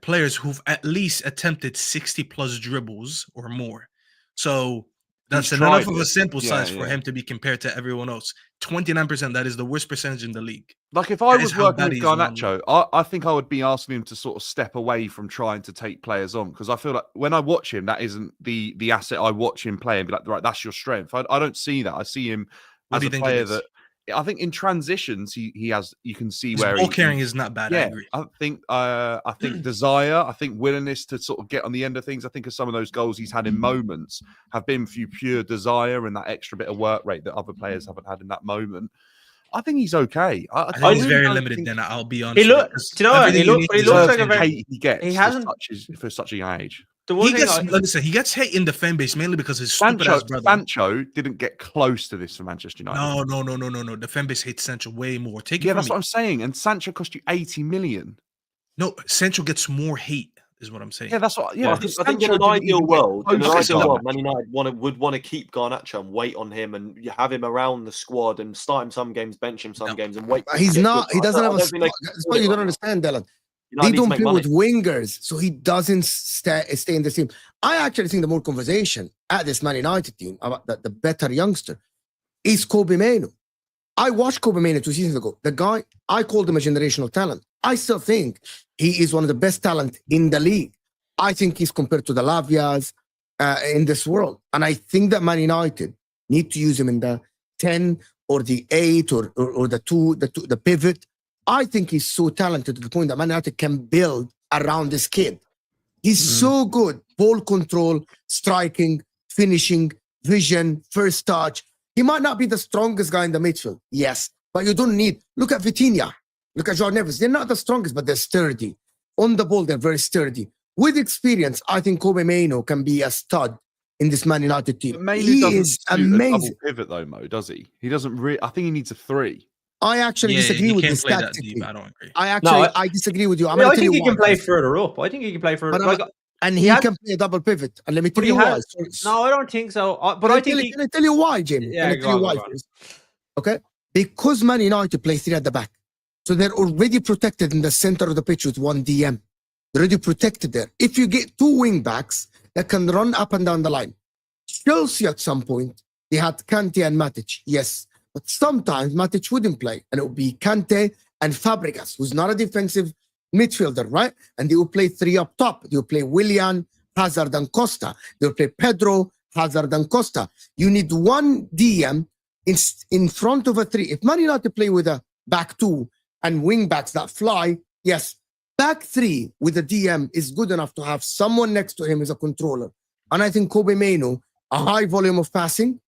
players who've at least attempted 60 plus dribbles or more. So that's He's enough tried of a it. sample Yeah, size for yeah. him to be compared to everyone else. 29%. That is the worst percentage in the league. Like if I That is was how working bad with he is one. Garnacho, I think I would be asking him to sort of step away from trying to take players on, because I feel like when I watch him, that isn't the asset I watch him play and be like, right, that's your strength. I don't see that. I see him What as do you a think it player is? that I think in transitions he has. You can see His where ball he carrying is not bad. I yeah, agree. I think desire, I think willingness to sort of get on the end of things. I think of some of those goals he's had in moments have been through pure desire and that extra bit of work rate that other players haven't had in that moment. I think he's okay. I think he's really very don't limited. think Then I'll be honest. He with you, look. 'cause Do you know what? everything He you look. need But he is looks love like a and very. hate he gets He for hasn't. such a young age. The one He thing gets I, listen. He gets hate in the fan base mainly because his stupid ass brother. Sancho didn't get close to this for Manchester United. No. The fan base hates Sancho way more. Take it Yeah, from that's me. what I'm saying. And Sancho cost you 80 million. No, Sancho gets more hate, is what I'm saying. Yeah, that's what. Yeah, Yeah, I think in an ideal world, Man United would want to keep Garnacho and wait on him and you have him around the squad and start him some games, bench him some games, and wait. for him to He's get not. good. He doesn't have I a don't think they spot. can That's afford what it you don't right now. understand, Dylan. United They needs to don't make play money. with wingers, so he doesn't stay in the team. I actually think the more conversation at this Man United team about the better youngster is Kobe Mainoo. I watched Kobe Mainoo 2 seasons ago. The guy, I called him a generational talent. I still think he is one of the best talent in the league. I think he's compared to the Lavias in this world. And I think that Man United need to use him in the 10 or the 8 or the 2, the pivot. I think he's so talented to the point that Man United can build around this kid. He's so good. Ball control, striking, finishing, vision, first touch. He might not be the strongest guy in the midfield. Yes, but you don't need. Look at Vitinha. Look at João Neves. They're not the strongest, but they're sturdy. On the ball, they're very sturdy. With experience, I think Kobe Mainoo can be a stud in this Man United team. He is amazing. A double pivot though, Mo, does he? He doesn't really. I think he needs a 3. I actually disagree with this play that tactically. deep. I don't agree. I disagree with you. I'm I gonna tell think you he can why. play further up. I think he can play further. But and he can play a double pivot. And let me tell But you he why. has. No, I don't think so. But I think Can I tell you why, Jamie? Yeah, Can I tell you why first? Okay? Because Man United play 3 at the back. So they're already protected in the center of the pitch with 1 DM. They're already protected there. If you get 2 wing backs that can run up and down the line. Chelsea at some point, they had Kante and Matic. Yes. But sometimes Matic wouldn't play. And it would be Kante and Fabregas, who's not a defensive midfielder, right? And they will play 3 up top. They will play Willian, Hazard, and Costa. They will play Pedro, Hazard, and Costa. You need 1 DM in front of a 3. If Man United play with a back 2 and wing backs that fly, yes, back 3 with a DM is good enough to have someone next to him as a controller. And I think Kobe Mainoo, a high volume of passing,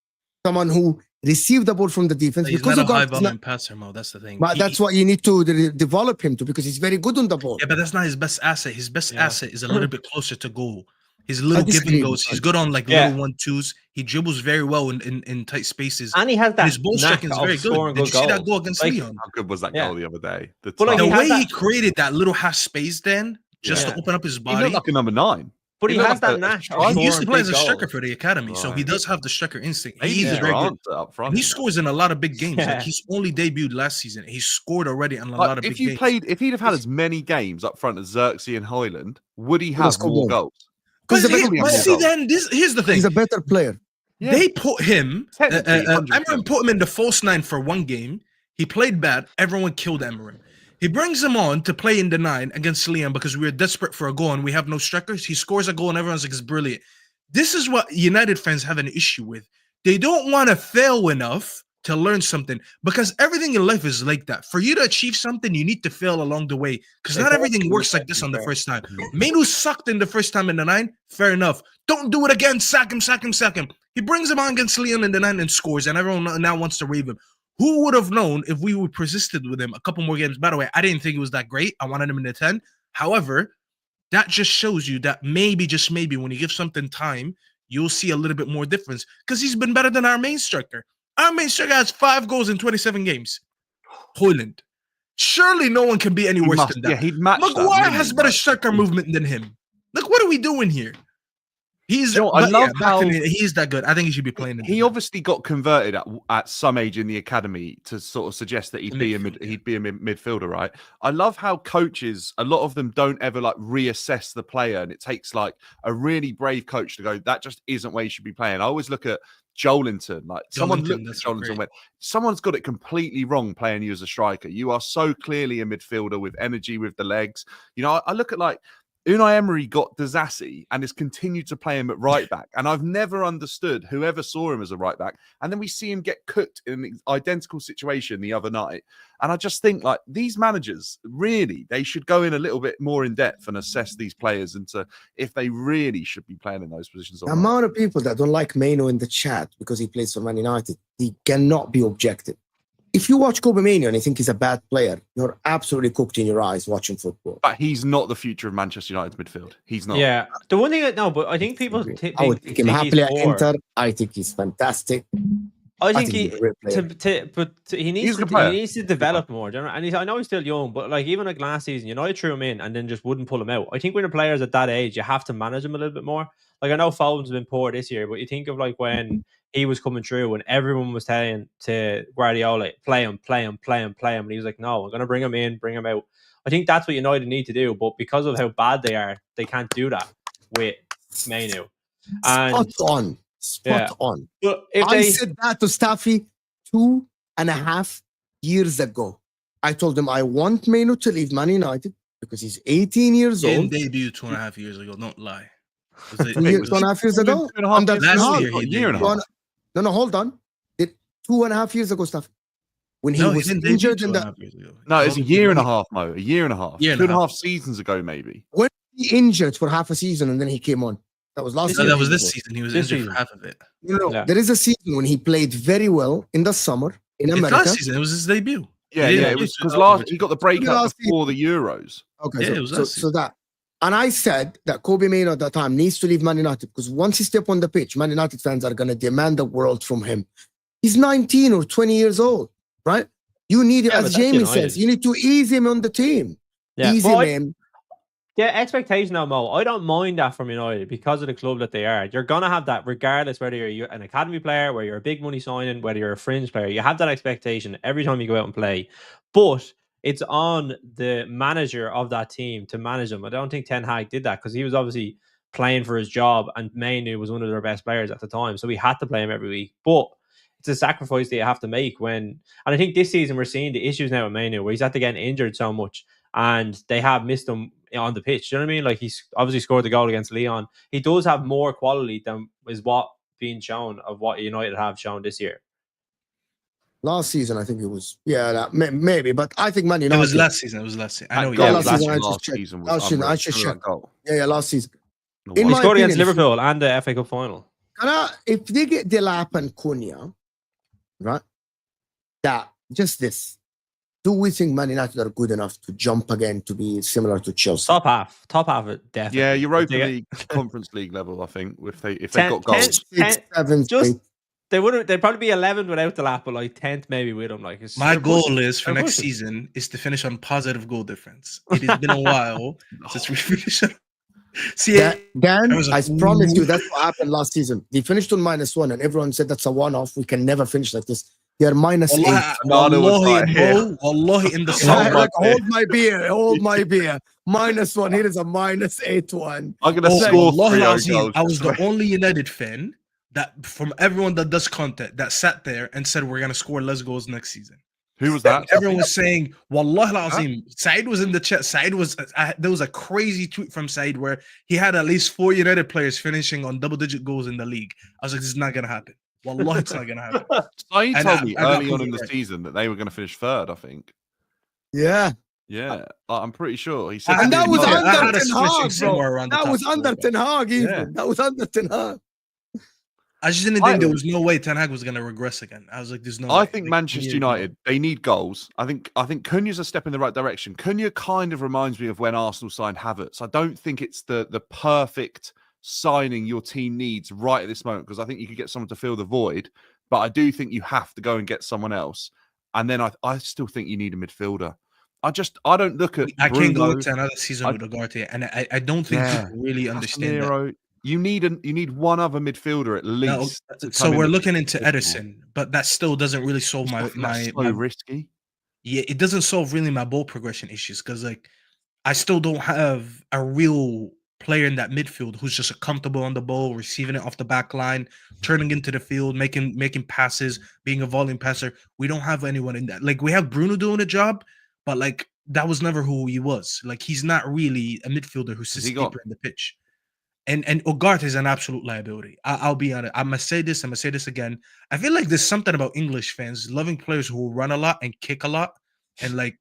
someone who received the ball from the defense. He's because not a high of volume passer, Mo. That's the thing. but that's what you need to develop him to, because he's very good on the ball. Yeah, but that's not his best asset. His best asset is a little bit closer to goal. His little disagree giving with goes. that. He's good on like little 1-2s. He dribbles very well in tight spaces. And he has that. His ball striking is very good. Did you see that goal against Leon? How good was that Yeah. goal the other day? The The way he that- created that little half space then, just Yeah. to open up his He body. looked like a number 9. But he looked has like that a knack. striker. He used to play as a big striker goals. for the academy, so he Right. does have the striker instinct. Maybe He is he's very good. up front. And he scores in a lot of big games. Yeah. Like he's only debuted last season. He scored already on a lot of big games. If he'd have had as many games up front as Xerxes and Hoyland, would he Let's have go more on. goals? But He's a better player. see, then here's the thing. He's a better player. Yeah. They put him. Technically, 100%. Emery put him in the false 9 for 1 game. He played bad. Everyone killed Emery. He brings him on to play in the 9 against Leon because we were desperate for a goal and we have no strikers. He scores a goal and everyone's like, it's brilliant. This is what United fans have an issue with. They don't want to fail enough to learn something, because everything in life is like that. For you to achieve something, you need to fail along the way, because not everything works like this on the first time. Mainoo sucked in the first time in the 9. Fair enough. Don't do it again. Sack him. He brings him on against Leon in the 9 and scores, and everyone now wants to rave him. Who would have known if we would persisted with him a couple more games? By the way, I didn't think it was that great. I wanted him in the 10. However, that just shows you that maybe, just maybe, when you give something time, you'll see a little bit more difference because he's been better than our main striker. Our main striker has 5 goals in 27 games. Højlund. Surely no one can be any worse than that. Yeah, he'd match that. Maguire has better striker movement than him. Look, what are we doing here? He's I love how he's that good. I think he should be playing. He obviously got converted at some age in the academy to sort of suggest that he'd be a midfielder, right? I love how coaches, a lot of them don't ever like reassess the player, and it takes like a really brave coach to go, that just isn't where you should be playing. I always look at Joelinton, like someone looked at Joelinton and went, someone's got it completely wrong playing you as a striker. You are so clearly a midfielder with energy, with the legs. You know, I look at like Unai Emery got Dazassi and has continued to play him at right back. And I've never understood whoever saw him as a right back. And then we see him get cooked in an identical situation the other night. And I just think like these managers, really, they should go in a little bit more in depth and assess these players into if they really should be playing in those positions. The amount of people that don't like Maino in the chat because he plays for Man United, he cannot be objective. If you watch Kobe Mainoo and you think he's a bad player, you're absolutely cooked in your eyes watching football. But he's not the future of Manchester United's midfield. He's not. Yeah. The one thing but I think people I would take him happily at Inter. I think he's fantastic. I think he needs to develop more. And I know he's still young, but like even like last season, United threw him in and then just wouldn't pull him out. I think when the players at that age, you have to manage them a little bit more. Like I know Foden's been poor this year, but you think of like when he was coming through and everyone was telling to Guardiola, play him. And he was like, no, I'm going to bring him in, bring him out. I think that's what United need to do. But because of how bad they are, they can't do that with Mainoo. Spot on. But if I said that to Staffy 2.5 years ago. I told him I want Mainoo to leave Man United because he's 18 years old. He debuted 2.5 years ago. Don't lie. 2.5 years ago? Last year, No, hold on. 2.5 years ago, Staffy. When he was injured in the... No, it's a year and a half, Mo. A year and a half. 2.5 seasons ago, maybe. When he injured for half a season and then he came on. That was last season. That was this season. He was injured for half of it. No. There is a season when he played very well in the summer in America. Last season, it was his debut. Yeah, it was because he got the breakup before the Euros. Okay, so that. And I said that Kobe Mainoo at that time needs to leave Man United because once he steps on the pitch, Man United fans are going to demand the world from him. He's 19 or 20 years old, right? You need, as Jamie says, you need to ease him on the team. Ease him in. Yeah, expectation now, Mo. I don't mind that from United because of the club that they are. You're going to have that regardless whether you're an academy player, whether you're a big money signing, whether you're a fringe player. You have that expectation every time you go out and play. But it's on the manager of that team to manage them. I don't think Ten Hag did that because he was obviously playing for his job and Mainoo was one of their best players at the time. So we had to play him every week. But it's a sacrifice that you have to make and I think this season we're seeing the issues now with Mainoo where he's had to get injured so much and they have missed him on the pitch. Do you know what I mean? Like he's obviously scored the goal against Leon. He does have more quality than is what being shown of what United have shown this year. Last season, I think it was, maybe, but I think Man United. It was last season. I know. Last season. I should check. Yeah, last season. He scored against Liverpool and the FA Cup final. If they get Delap and Cunha, right? Just this. Do we think Man United are good enough to jump again to be similar to Chelsea? Top half it definitely. Yeah, Europa League, Conference League level. I think if they got goals, 7, they'd probably be 11th without the lap, but like 10th maybe with them. Like my goal is for next season is to finish on positive goal difference. It has been a while since we finished. See, Dan, I promise you that's what happened last season. They finished on -1, and everyone said that's a one-off. We can never finish like this. They're -8. Wallahi, in the summer. Like, hold my beer. -1. Here is a -8 one. I'm gonna score 3 goals. I was the only United fan that, from everyone that does content, that sat there and said we're gonna score less goals next season. Who was that? Everyone was saying, Wallah al-Azim. Said was in the chat. There was a crazy tweet from Said where he had at least 4 United players finishing on double-digit goals in the league. I was like, this is not going to happen. Wallah, it's not going to happen. Said told me early on in the season that they were going to finish 3rd, I think. Yeah. Yeah, I'm pretty sure. He said and that was under Ten Hag, bro. That was under Ten Hag, even. That was under Ten Hag. I just didn't think there was no way Ten Hag was going to regress again. I was like, there's no way. I think Manchester United, they need goals. I think Cunha's a step in the right direction. Cunha kind of reminds me of when Arsenal signed Havertz. I don't think it's the perfect signing your team needs right at this moment, because I think you could get someone to fill the void, but I do think you have to go and get someone else. And then I still think you need a midfielder. I don't look at I Bruno. can't go to another season with Ugarte, and I don't think people really understand that. You need one other midfielder at least. No, so we're looking into Ederson, but that still doesn't really solve my risky. Yeah, it doesn't solve really my ball progression issues, because like I still don't have a real player in that midfield who's just comfortable on the ball, receiving it off the back line, turning into the field, making passes, being a volume passer. We don't have anyone in that. Like, we have Bruno doing a job, but like that was never who he was. Like, he's not really a midfielder who sits deeper in the pitch. And Ugarte is an absolute liability. I'll be honest. I'm gonna say this again. I feel like there's something about English fans loving players who run a lot and kick a lot, and like,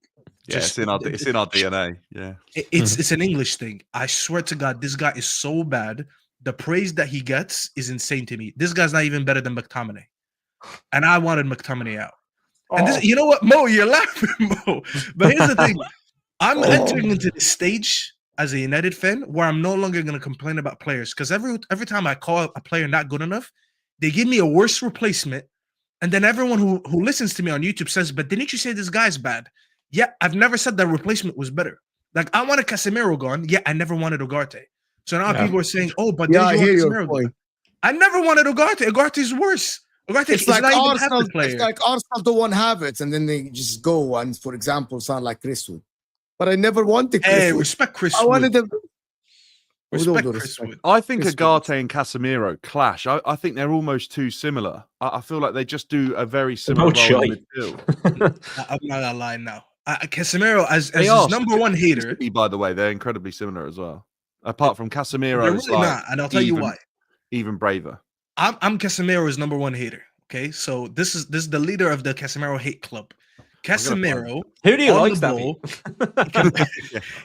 it's in our DNA. Yeah, it's an English thing. I swear to God, this guy is so bad. The praise that he gets is insane to me. This guy's not even better than McTominay, and I wanted McTominay out. And this, you know what, Mo, you're laughing, Mo. But here's the thing: I'm entering into this stage as a United fan where I'm no longer going to complain about players, because every time I call a player not good enough, they give me a worse replacement, and then everyone who listens to me on YouTube says, "But didn't you say this guy's bad?" Yeah, I've never said that replacement was better. Like, I wanted Casemiro gone. Yeah, I never wanted Ugarte. So now people are saying, "Oh, but I hear your point. I never wanted Ugarte. Ugarte's worse. Ugarte is like not even half the player. It's like Arsenal don't want Havertz, and then they just go and, for example, sound like Chris Wood. But I never wanted Chris Wood. Respect Chris Wood. I wanted them. Respect Chris Wood. I think Ugarte and Casemiro clash. I think they're almost too similar. I feel like they just do a very similar role in midfield. I'm not gonna lie now. Casemiro as his number one hater. By the way, they're incredibly similar as well. Apart from Casemiro, they're really not, and I'll tell you why. Even braver. I'm Casemiro's number one hater. Okay, so this is the leader of the Casemiro hate club. Casemiro, who do you like, Staffy?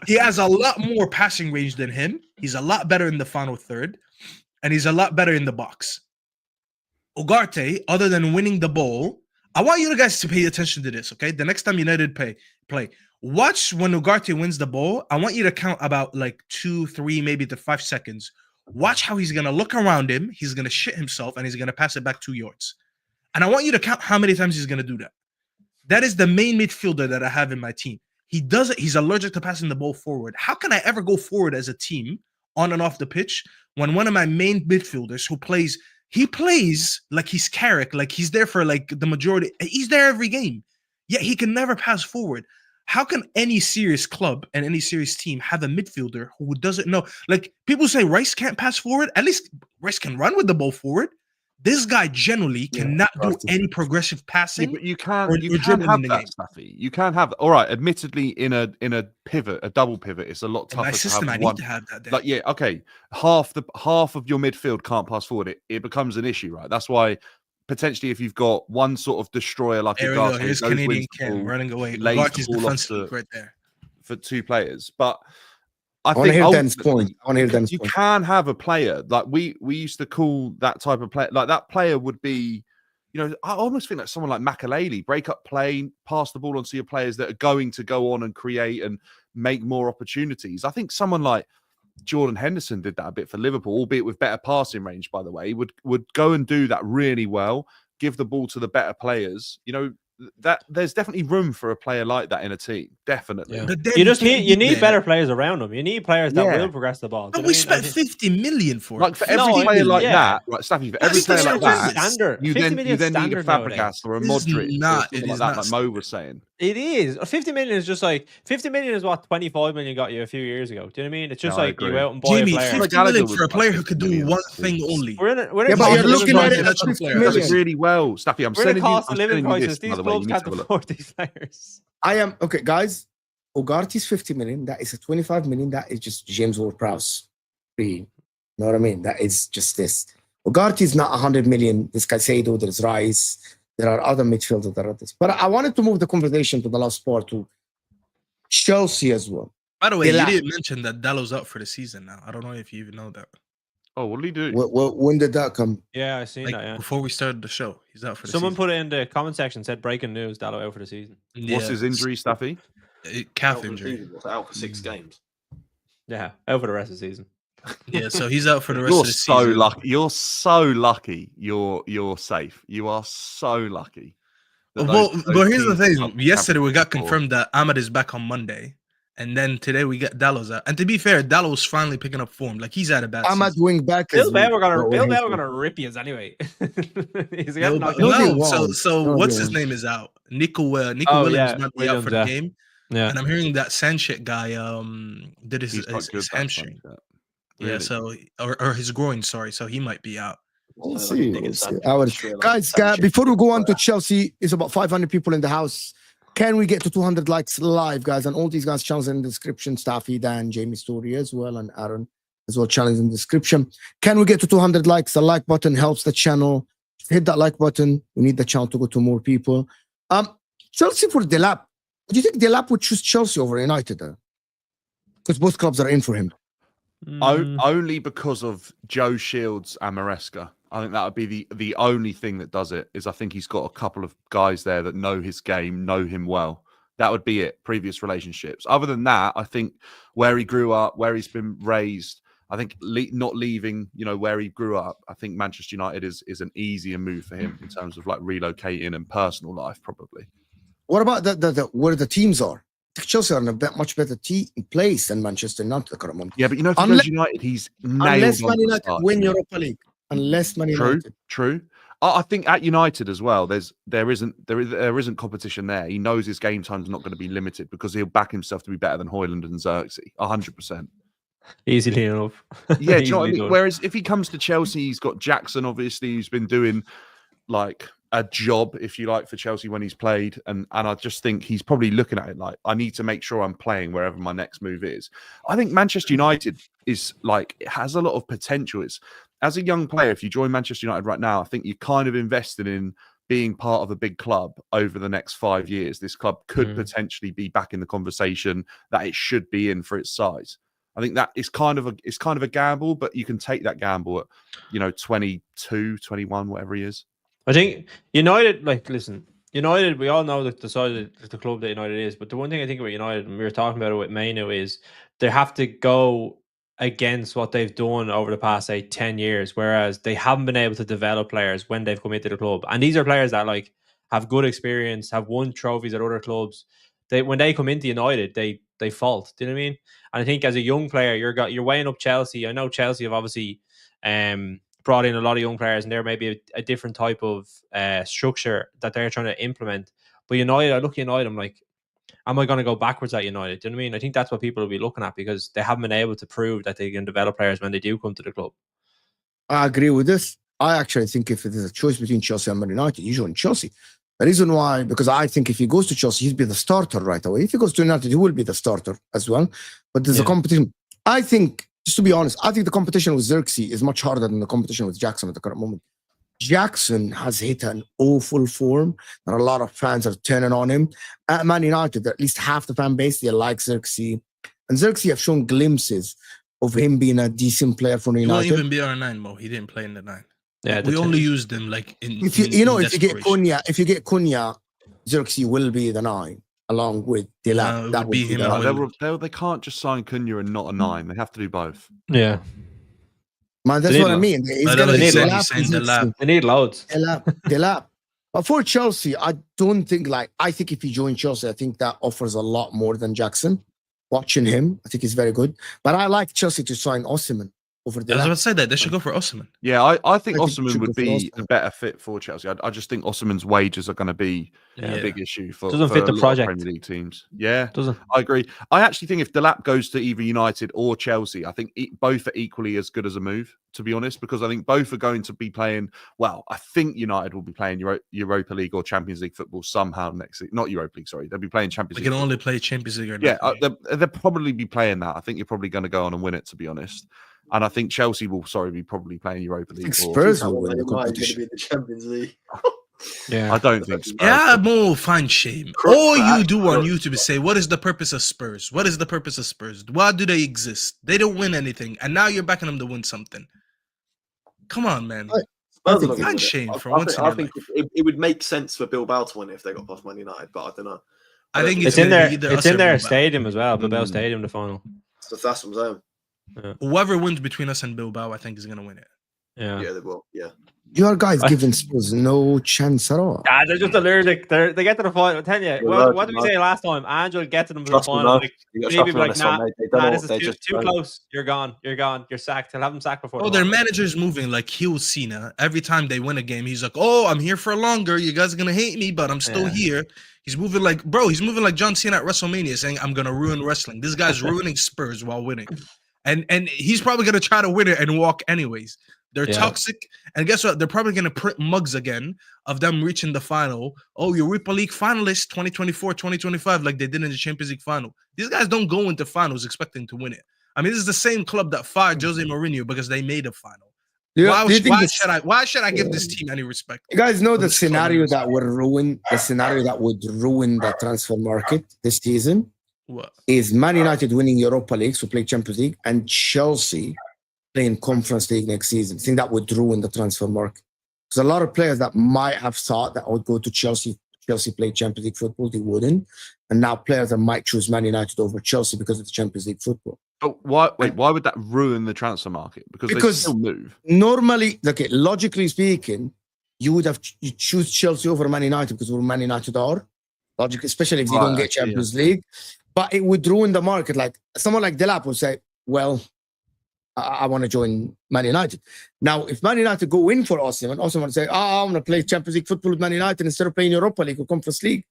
He has a lot more passing range than him. He's a lot better in the final third, and he's a lot better in the box. Ugarte, other than winning the ball, I want you guys to pay attention to this, okay? The next time United play, watch when Ugarte wins the ball. I want you to count about like 2, 3, maybe to 5 seconds. Watch how he's gonna look around him. He's gonna shit himself, and he's gonna pass it back 2 yards. And I want you to count how many times he's gonna do that. That is the main midfielder that I have in my team. He does it. He's allergic to passing the ball forward. How can I ever go forward as a team on and off the pitch when one of my main midfielders he plays like he's Carrick, like he's there for like the majority. He's there every game, yet he can never pass forward. How can any serious club and any serious team have a midfielder who doesn't know? Like, people say Rice can't pass forward. At least Rice can run with the ball forward. This guy generally cannot do any progressive passing. Yeah, but you can have that, Staffy. You can have. All right, admittedly, in a pivot, a double pivot, it's a lot tougher. In my system, I need to have that. Like, yeah, okay. Half of your midfield can't pass forward. It becomes an issue, right? That's why potentially, if you've got one sort of destroyer like there a here's Canadian Ken running away. Lays the ball off right there for 2 players, but. I want to hear Dan's point. You can have a player like we used to call that type of player. Like, that player would be, I almost think like someone like Makaleli, break up play, pass the ball onto your players that are going to go on and create and make more opportunities. I think someone like Jordan Henderson did that a bit for Liverpool, albeit with better passing range, by the way. Would go and do that really well, give the ball to the better players. That there's definitely room for a player like that in a team, definitely. Yeah. You need better players around them. You need players that will progress the ball. And we spent 50 million for like for every player like that, right, Staffy, for every player like that, you then need a Fabregas or a Modric, like Mo was saying. It is 50 million is just like 50 million is what 25 million got you a few years ago. Do you know what I mean? It's just like you out and buy Jamie, a player. 50 million for a player who could do one thing only. We're but you're looking at it as 50 million. Really well, Staffy. I'm sending you. Cost of living crisis. These clubs can't afford these players. I am okay, guys. Ugarte's 50 million. That is a 25 million. That is just James Ward-Prowse. You know what I mean? That is just this. Ugarte is not 100 million. This Caicedo, there's Rice. There are other midfielders that are this. But I wanted to move the conversation to the last part to Chelsea as well. By the way, you didn't mention that Dalot's out for the season now. I don't know if you even know that. Oh, what did he do? When did that come? Yeah, I seen Like that. Yeah. before we started the show, he's out for the Someone season. put it in the comment section, said breaking news, Delap out for the season. What's his injury, Staffy? Calf Out for the injury. season, what's out for 6 games. Yeah, out for the rest of the season. Yeah, so he's out for the rest You're of the so season. lucky. You're so lucky. You're safe. You are so lucky. Well, but here's the thing. Champions Yesterday we got League confirmed that Ahmed is back on Monday, and then today we get Dallo's out. And to be fair, Dallo's finally picking up form. Like he's had a bad Ahmad season. wing back. Bill is Bell were weak. gonna rip you anyway. He's No, getting knocked no, out. they no, won't. so No, what's they his won't. name is out. Nico Williams might be out for the Williams, game. Yeah. And I'm hearing that Sanchez guy did He's quite his good, that hamstring. Sanchez. Yeah, Really? so or his groin, sorry. So he might be out. We'll So, see. like, We'll see. Sanchez, Guys, Sanchez. before we go on to Chelsea, it's about 500 people in the house. Can we get to 200 likes live, guys? And all these guys' channels in the description. Staffy, Dan, Jamie Story as well, and Aaron as well. Channels in the description. Can we get to 200 likes? The like button helps the channel. Hit that like button. We need the channel to go to more people. Chelsea for Delap. Do you think Delap would choose Chelsea over United? Because both clubs are in for him. Only because of Joe Shields and Maresca. I think that would be the only thing that does it. Is I think he's got a couple of guys there that know his game, know him well. That would be it. Previous relationships. Other than that, I think where he grew up, where he's been raised, I think not leaving, where he grew up. I think Manchester United is an easier move for him in terms of like relocating and personal life, probably. What about where the teams are? Chelsea are in a much better place than Manchester United at the current moment. Yeah, but if he goes to United, he's nailed Unless on Man the United start, win isn't he? Europa League. Unless Man United. True. I think at United as well, there isn't competition there. He knows his game time's not going to be limited because he'll back himself to be better than Højlund and Xerxes, 100%. Easily enough. Yeah, do you know what I Easily mean? done. Whereas if he comes to Chelsea, he's got Jackson, obviously, who's been doing like a job, if you like, for Chelsea when he's played. And I just think he's probably looking at it like, I need to make sure I'm playing wherever my next move is. I think Manchester United is like, it has a lot of potential. It's, as a young player, if you join Manchester United right now, I think you're kind of invested in being part of a big club over the next 5 years. This club could potentially be back in the conversation that it should be in for its size. I think that is kind of a gamble, but you can take that gamble at 22, 21, whatever he is. I think United, United, we all know that the size of the club that United is, but the one thing I think about United, and we were talking about it with Mainu, is they have to go against what they've done over the past, say, 10 years, whereas they haven't been able to develop players when they've come into the club. And these are players that have good experience, have won trophies at other clubs. When they come into United, they fault. Do you know what I mean? And I think as a young player, you're weighing up Chelsea. I know Chelsea have obviously brought in a lot of young players, and there may be a different type of structure that they're trying to implement. But United, I look at United, I'm like, am I going to go backwards at United? Do you know what I mean? I think that's what people will be looking at because they haven't been able to prove that they can develop players when they do come to the club. I agree with this. I actually think if it is a choice between Chelsea and Man United, you join Chelsea. The reason why, because I think if he goes to Chelsea, he'll be the starter right away. If he goes to United, he will be the starter as well. But there's a competition. I think, just to be honest, I think the competition with Xerxes is much harder than the competition with Jackson at the current moment. Jackson has hit an awful form, and a lot of fans are turning on him. At Man United, at least half the fan base, they like Xerxes. And Xerxes have shown glimpses of him being a decent player for He won't United. even be on a 9, Mo. He didn't play in the 9. Yeah, We only used him like in. If you in if you get Cunha, Xerxes will be the 9 along with Delap. it That would be would be him the and nine. They can't just sign Cunha and not a 9. They have to do both. Yeah. Man, that's They what need I mean. He's I gonna know be he said Delap he's saying and Delap. Xerxes. They need loads. Delap. But for Chelsea, I don't think I think if he joined Chelsea, I think that offers a lot more than Jackson. Watching him, I think he's very good. But I like Chelsea to sign Osimhen over I was about Delap. to say that they should go for Osimhen. Yeah, I think I think Osimhen should would go for be a Osimhen. better fit for Chelsea. I just think Osimhen's wages are going to be a big issue for Doesn't fit a the lot of project. Premier League teams. Yeah, Doesn't. I agree. I actually think if Delap goes to either United or Chelsea, I think both are equally as good as a move, to be honest, because I think both are going to be playing, well, I think United will be playing Europa League or Champions League football somehow next season. Not Europa League, sorry. They'll be playing Champions We League. can only play Champions League or Yeah, nothing. they'll probably be playing that. I think you're probably going to go on and win it, to be honest. And I think Chelsea will, be probably playing Europa I League. think or- Spurs That will one win the Man United is going to competition. be in the Champions League. Yeah. I don't think Spurs. Yeah, Mo, find shame. Crook All for you that, do on crook. YouTube is say, what is the purpose of Spurs? What is the purpose of Spurs? Why do they exist? They don't win anything. And now you're backing them to win something. Come on, man. I- Spurs think are not Thanks, gonna win it. Shane, for I once think, in I your think life. it would make sense for Bilbao to win it if they got past Man United, but I don't know. I think it's It's in gonna their be either it's us in or their Bilbao. stadium as well, Bilbao Mm. Stadium, the final. So that's what I'm saying. Whoever wins between us and Bilbao, I think is gonna win it. Yeah. Yeah, they will. Yeah. Your guys giving Spurs no chance at all. Ah, they're just allergic. They get to the final. I tell you, You're what allergic, did we man. say last time? Andrew will get to them to the Trust me, final. man. Like, You got maybe trust be me on like, this one, nah, mate. They don't know. this is They too just too don't. close. You're gone. You're sacked. He'll have them sacked before. Oh, the their final. manager's moving like Hugh Cena. Every time they win a game, he's like, "Oh, I'm here for longer. You guys are gonna hate me, but I'm still Yeah. here." He's moving like, bro. He's moving like John Cena at WrestleMania, saying, "I'm gonna ruin wrestling." This guy's ruining Spurs while winning, and he's probably gonna try to win it and walk anyways. They're Yeah. toxic, and guess what? They're probably gonna print mugs again of them reaching the final. Oh, Europa League finalists 2024, 2025, like they did in the Champions League final. These guys don't go into finals expecting to win it. I mean, this is the same club that fired Jose Mourinho because they made a final. Yeah, do you think Why should I give this team any respect? you guys know Or the this club any scenario respect? that would ruin the transfer market this season What? is Man United winning Europa League, so play Champions League, and Chelsea playing Conference League next season. I think that would ruin the transfer market. Because a lot of players that might have thought that I would go to Chelsea play Champions League football, they wouldn't. And now players that might choose Man United over Chelsea because of the Champions League football. But why would that ruin the transfer market? Because they still move. Normally, okay, logically speaking, you choose Chelsea over Man United because we're Man United are. Logically, especially if you don't get Champions League. But it would ruin the market. Like someone like Delap would say, well, I want to join Man United. Now, if Man United go in for Osimhen, Osimhen would say, I want to play Champions League football with Man United instead of playing Europa League or Conference League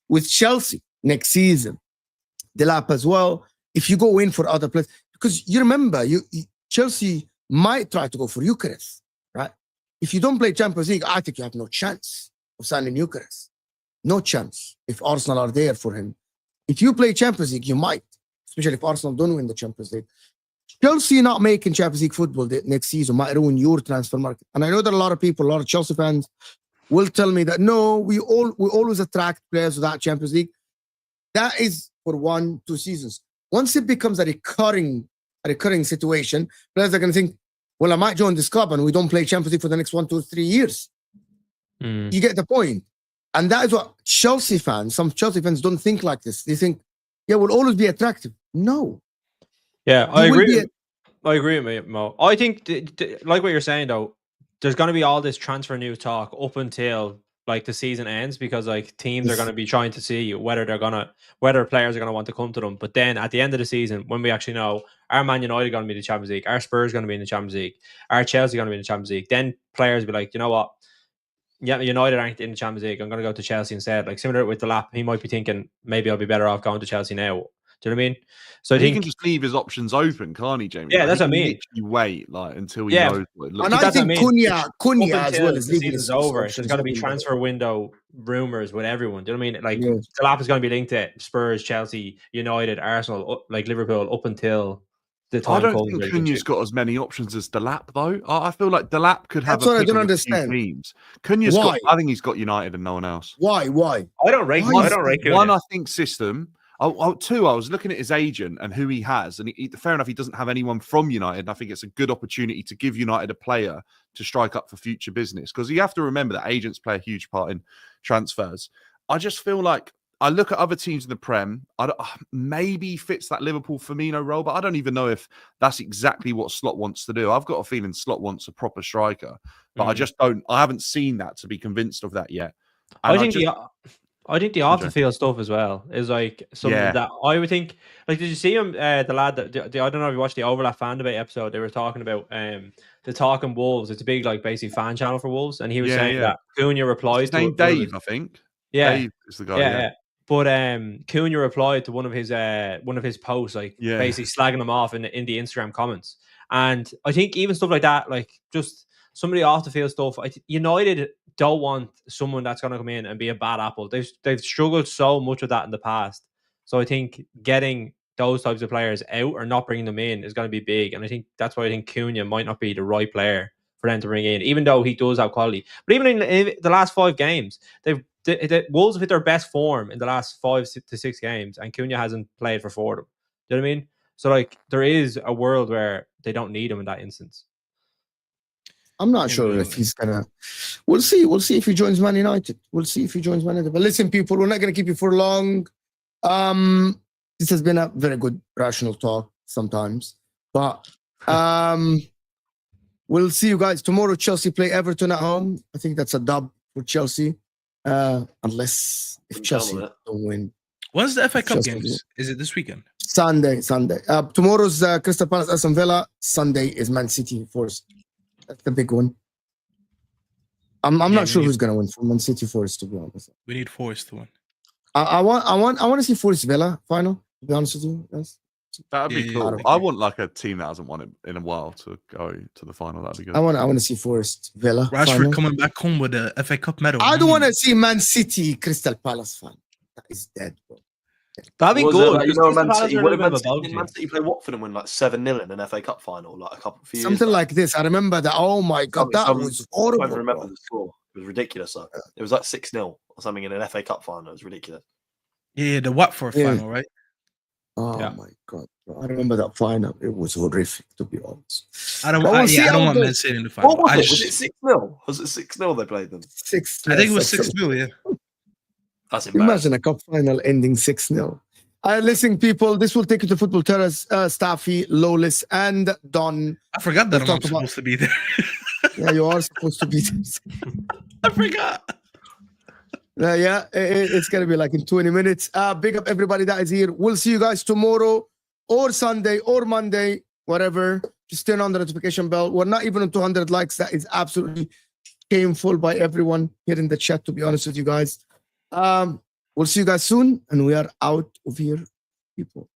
with Chelsea next season. Delap as well. If you go in for other players, because you remember, Chelsea might try to go for Gyokeres, right? If you don't play Champions League, I think you have no chance of signing Gyokeres. No chance if Arsenal are there for him. If you play Champions League, you might, especially if Arsenal don't win the Champions League. Chelsea not making Champions League football next season might ruin your transfer market. And I know that a lot of Chelsea fans will tell me that, no, we always attract players without Champions League. That is for 1-2 seasons. Once it becomes a recurring situation, players are going to think, well, I might join this club and we don't play Champions League for the next 1, 2, 3 years. You get the point. And that is what some Chelsea fans don't think like this. They think, yeah, we'll always be attractive. No. Yeah, I agree. I agree with Mo. I think, like what you're saying, though, there's going to be all this transfer news talk up until like the season ends, because like teams are going to be trying to see whether players are going to want to come to them. But then at the end of the season, when we actually know, are Man United going to be in the Champions League? Are Spurs going to be in the Champions League? Are Chelsea going to be in the Champions League? Then players will be like, you know what? Yeah, United aren't in the Champions League. I'm going to go to Chelsea instead. Like similar with Delap, he might be thinking maybe I'll be better off going to Chelsea now. Do you know what I mean? So he can just leave his options open, can't he, Jamie? Yeah, that's what I mean. Literally wait until he knows what it looks And like. I think Cunha as well is leaving his over. There's going to be transfer window rumors with everyone. Do you know what I mean? Like Delap is going to be linked to Spurs, Chelsea, United, Arsenal, like Liverpool, up until the time. I don't think Cunha's got as many options as Delap, though. I feel like Delap could have. That's what I don't understand. Teams. Cunha's got. I think he's got United and no one else. Why? I don't rate. Cunha. One, I think system. Two, I was looking at his agent and who he has, and fair enough, he doesn't have anyone from United. And I think it's a good opportunity to give United a player to strike up for future business, because you have to remember that agents play a huge part in transfers. I just feel like I look at other teams in the Prem. Maybe fits that Liverpool Firmino role, but I don't even know if that's exactly what Slot wants to do. I've got a feeling Slot wants a proper striker, but I just don't. I haven't seen that to be convinced of that yet. And I think the off the field stuff as well is like something that I would think. Like, did you see him? The lad that I don't know if you watched the Overlap fan debate episode. They were talking about the Talking Wolves. It's a big like basically fan channel for Wolves, and he was saying that Cunha replies to Dave, I think. Yeah, Dave is the guy. Yeah. But Cunha replied to one of his posts, like basically slagging him off in the Instagram comments. And I think even stuff like that, like just some of the off the field stuff, United don't want someone that's going to come in and be a bad apple. They've struggled so much with that in the past. So I think getting those types of players out or not bringing them in is going to be big. And I think that's why I think Cunha might not be the right player for them to bring in, even though he does have quality. But even in the last 5 games, the Wolves have hit their best form in the last 5 to 6 games, and Cunha hasn't played for 4 of them. Do you know what I mean? So like there is a world where they don't need him in that instance. I'm not Yeah, sure really. if he's gonna. We'll see. We'll see if he joins Man United. We'll see if he joins Man United. But listen, people, we're not gonna keep you for long. This has been a very good rational talk sometimes, but we'll see you guys tomorrow. Chelsea play Everton at home. I think that's a dub for Chelsea, unless if I'm down Chelsea on it. don't win. When's the FA Cup Chelsea games? Is it this weekend? Sunday. Tomorrow's Crystal Palace Aston Villa. Sunday is Man City Forest. That's the big one. I'm Yeah, not we sure need- who's gonna win for Man City Forest, to be honest. We need Forest to win. I want to see Forest Villa final. To be honest with you, yes. That'd be Yeah, cool. yeah. I want like a team that hasn't won it in a while to go to the final. That'd be good. I want to see Forest Villa Rashford final. coming back home with the FA Cup medal. I don't want to see Man City Crystal Palace final. That is dead, bro. That'd be Was good. like, you 'cause know, Crystal Man Palace City, are a what little did bit of a bug Man team. City play Watford and win like 7-0 in an FA Cup final, like a couple few years Something back? like this. I remember that. Oh my god, that was I horrible. don't remember Bro. the score. It was ridiculous. Though. It was like 6-0 or something in an FA Cup final. It was ridiculous. Yeah, the Watford Yeah. final, right? Oh Yeah. my god, bro. I remember that final. It was horrific, to be honest. I don't. But we'll see I how don't it want goes. Man City in the final. What was I it? Was just- it 6-0? Was it 6-0 they played them? I think it was 6-0. Yeah. That's embarrassing. Imagine a cup final ending 6-0. Listen, people, this will take you to Football Terrace, Staffy, Lawless, and Don. I forgot that We'll I'm talk about- supposed to be there. Yeah, you are supposed to be there. I forgot. Yeah, it's going to be like in 20 minutes. Big up everybody that is here. We'll see you guys tomorrow or Sunday or Monday, whatever. Just turn on the notification bell. We're not even on 200 likes. That is absolutely shameful by everyone here in the chat, to be honest with you guys. We'll see you guys soon, and we are out of here, people.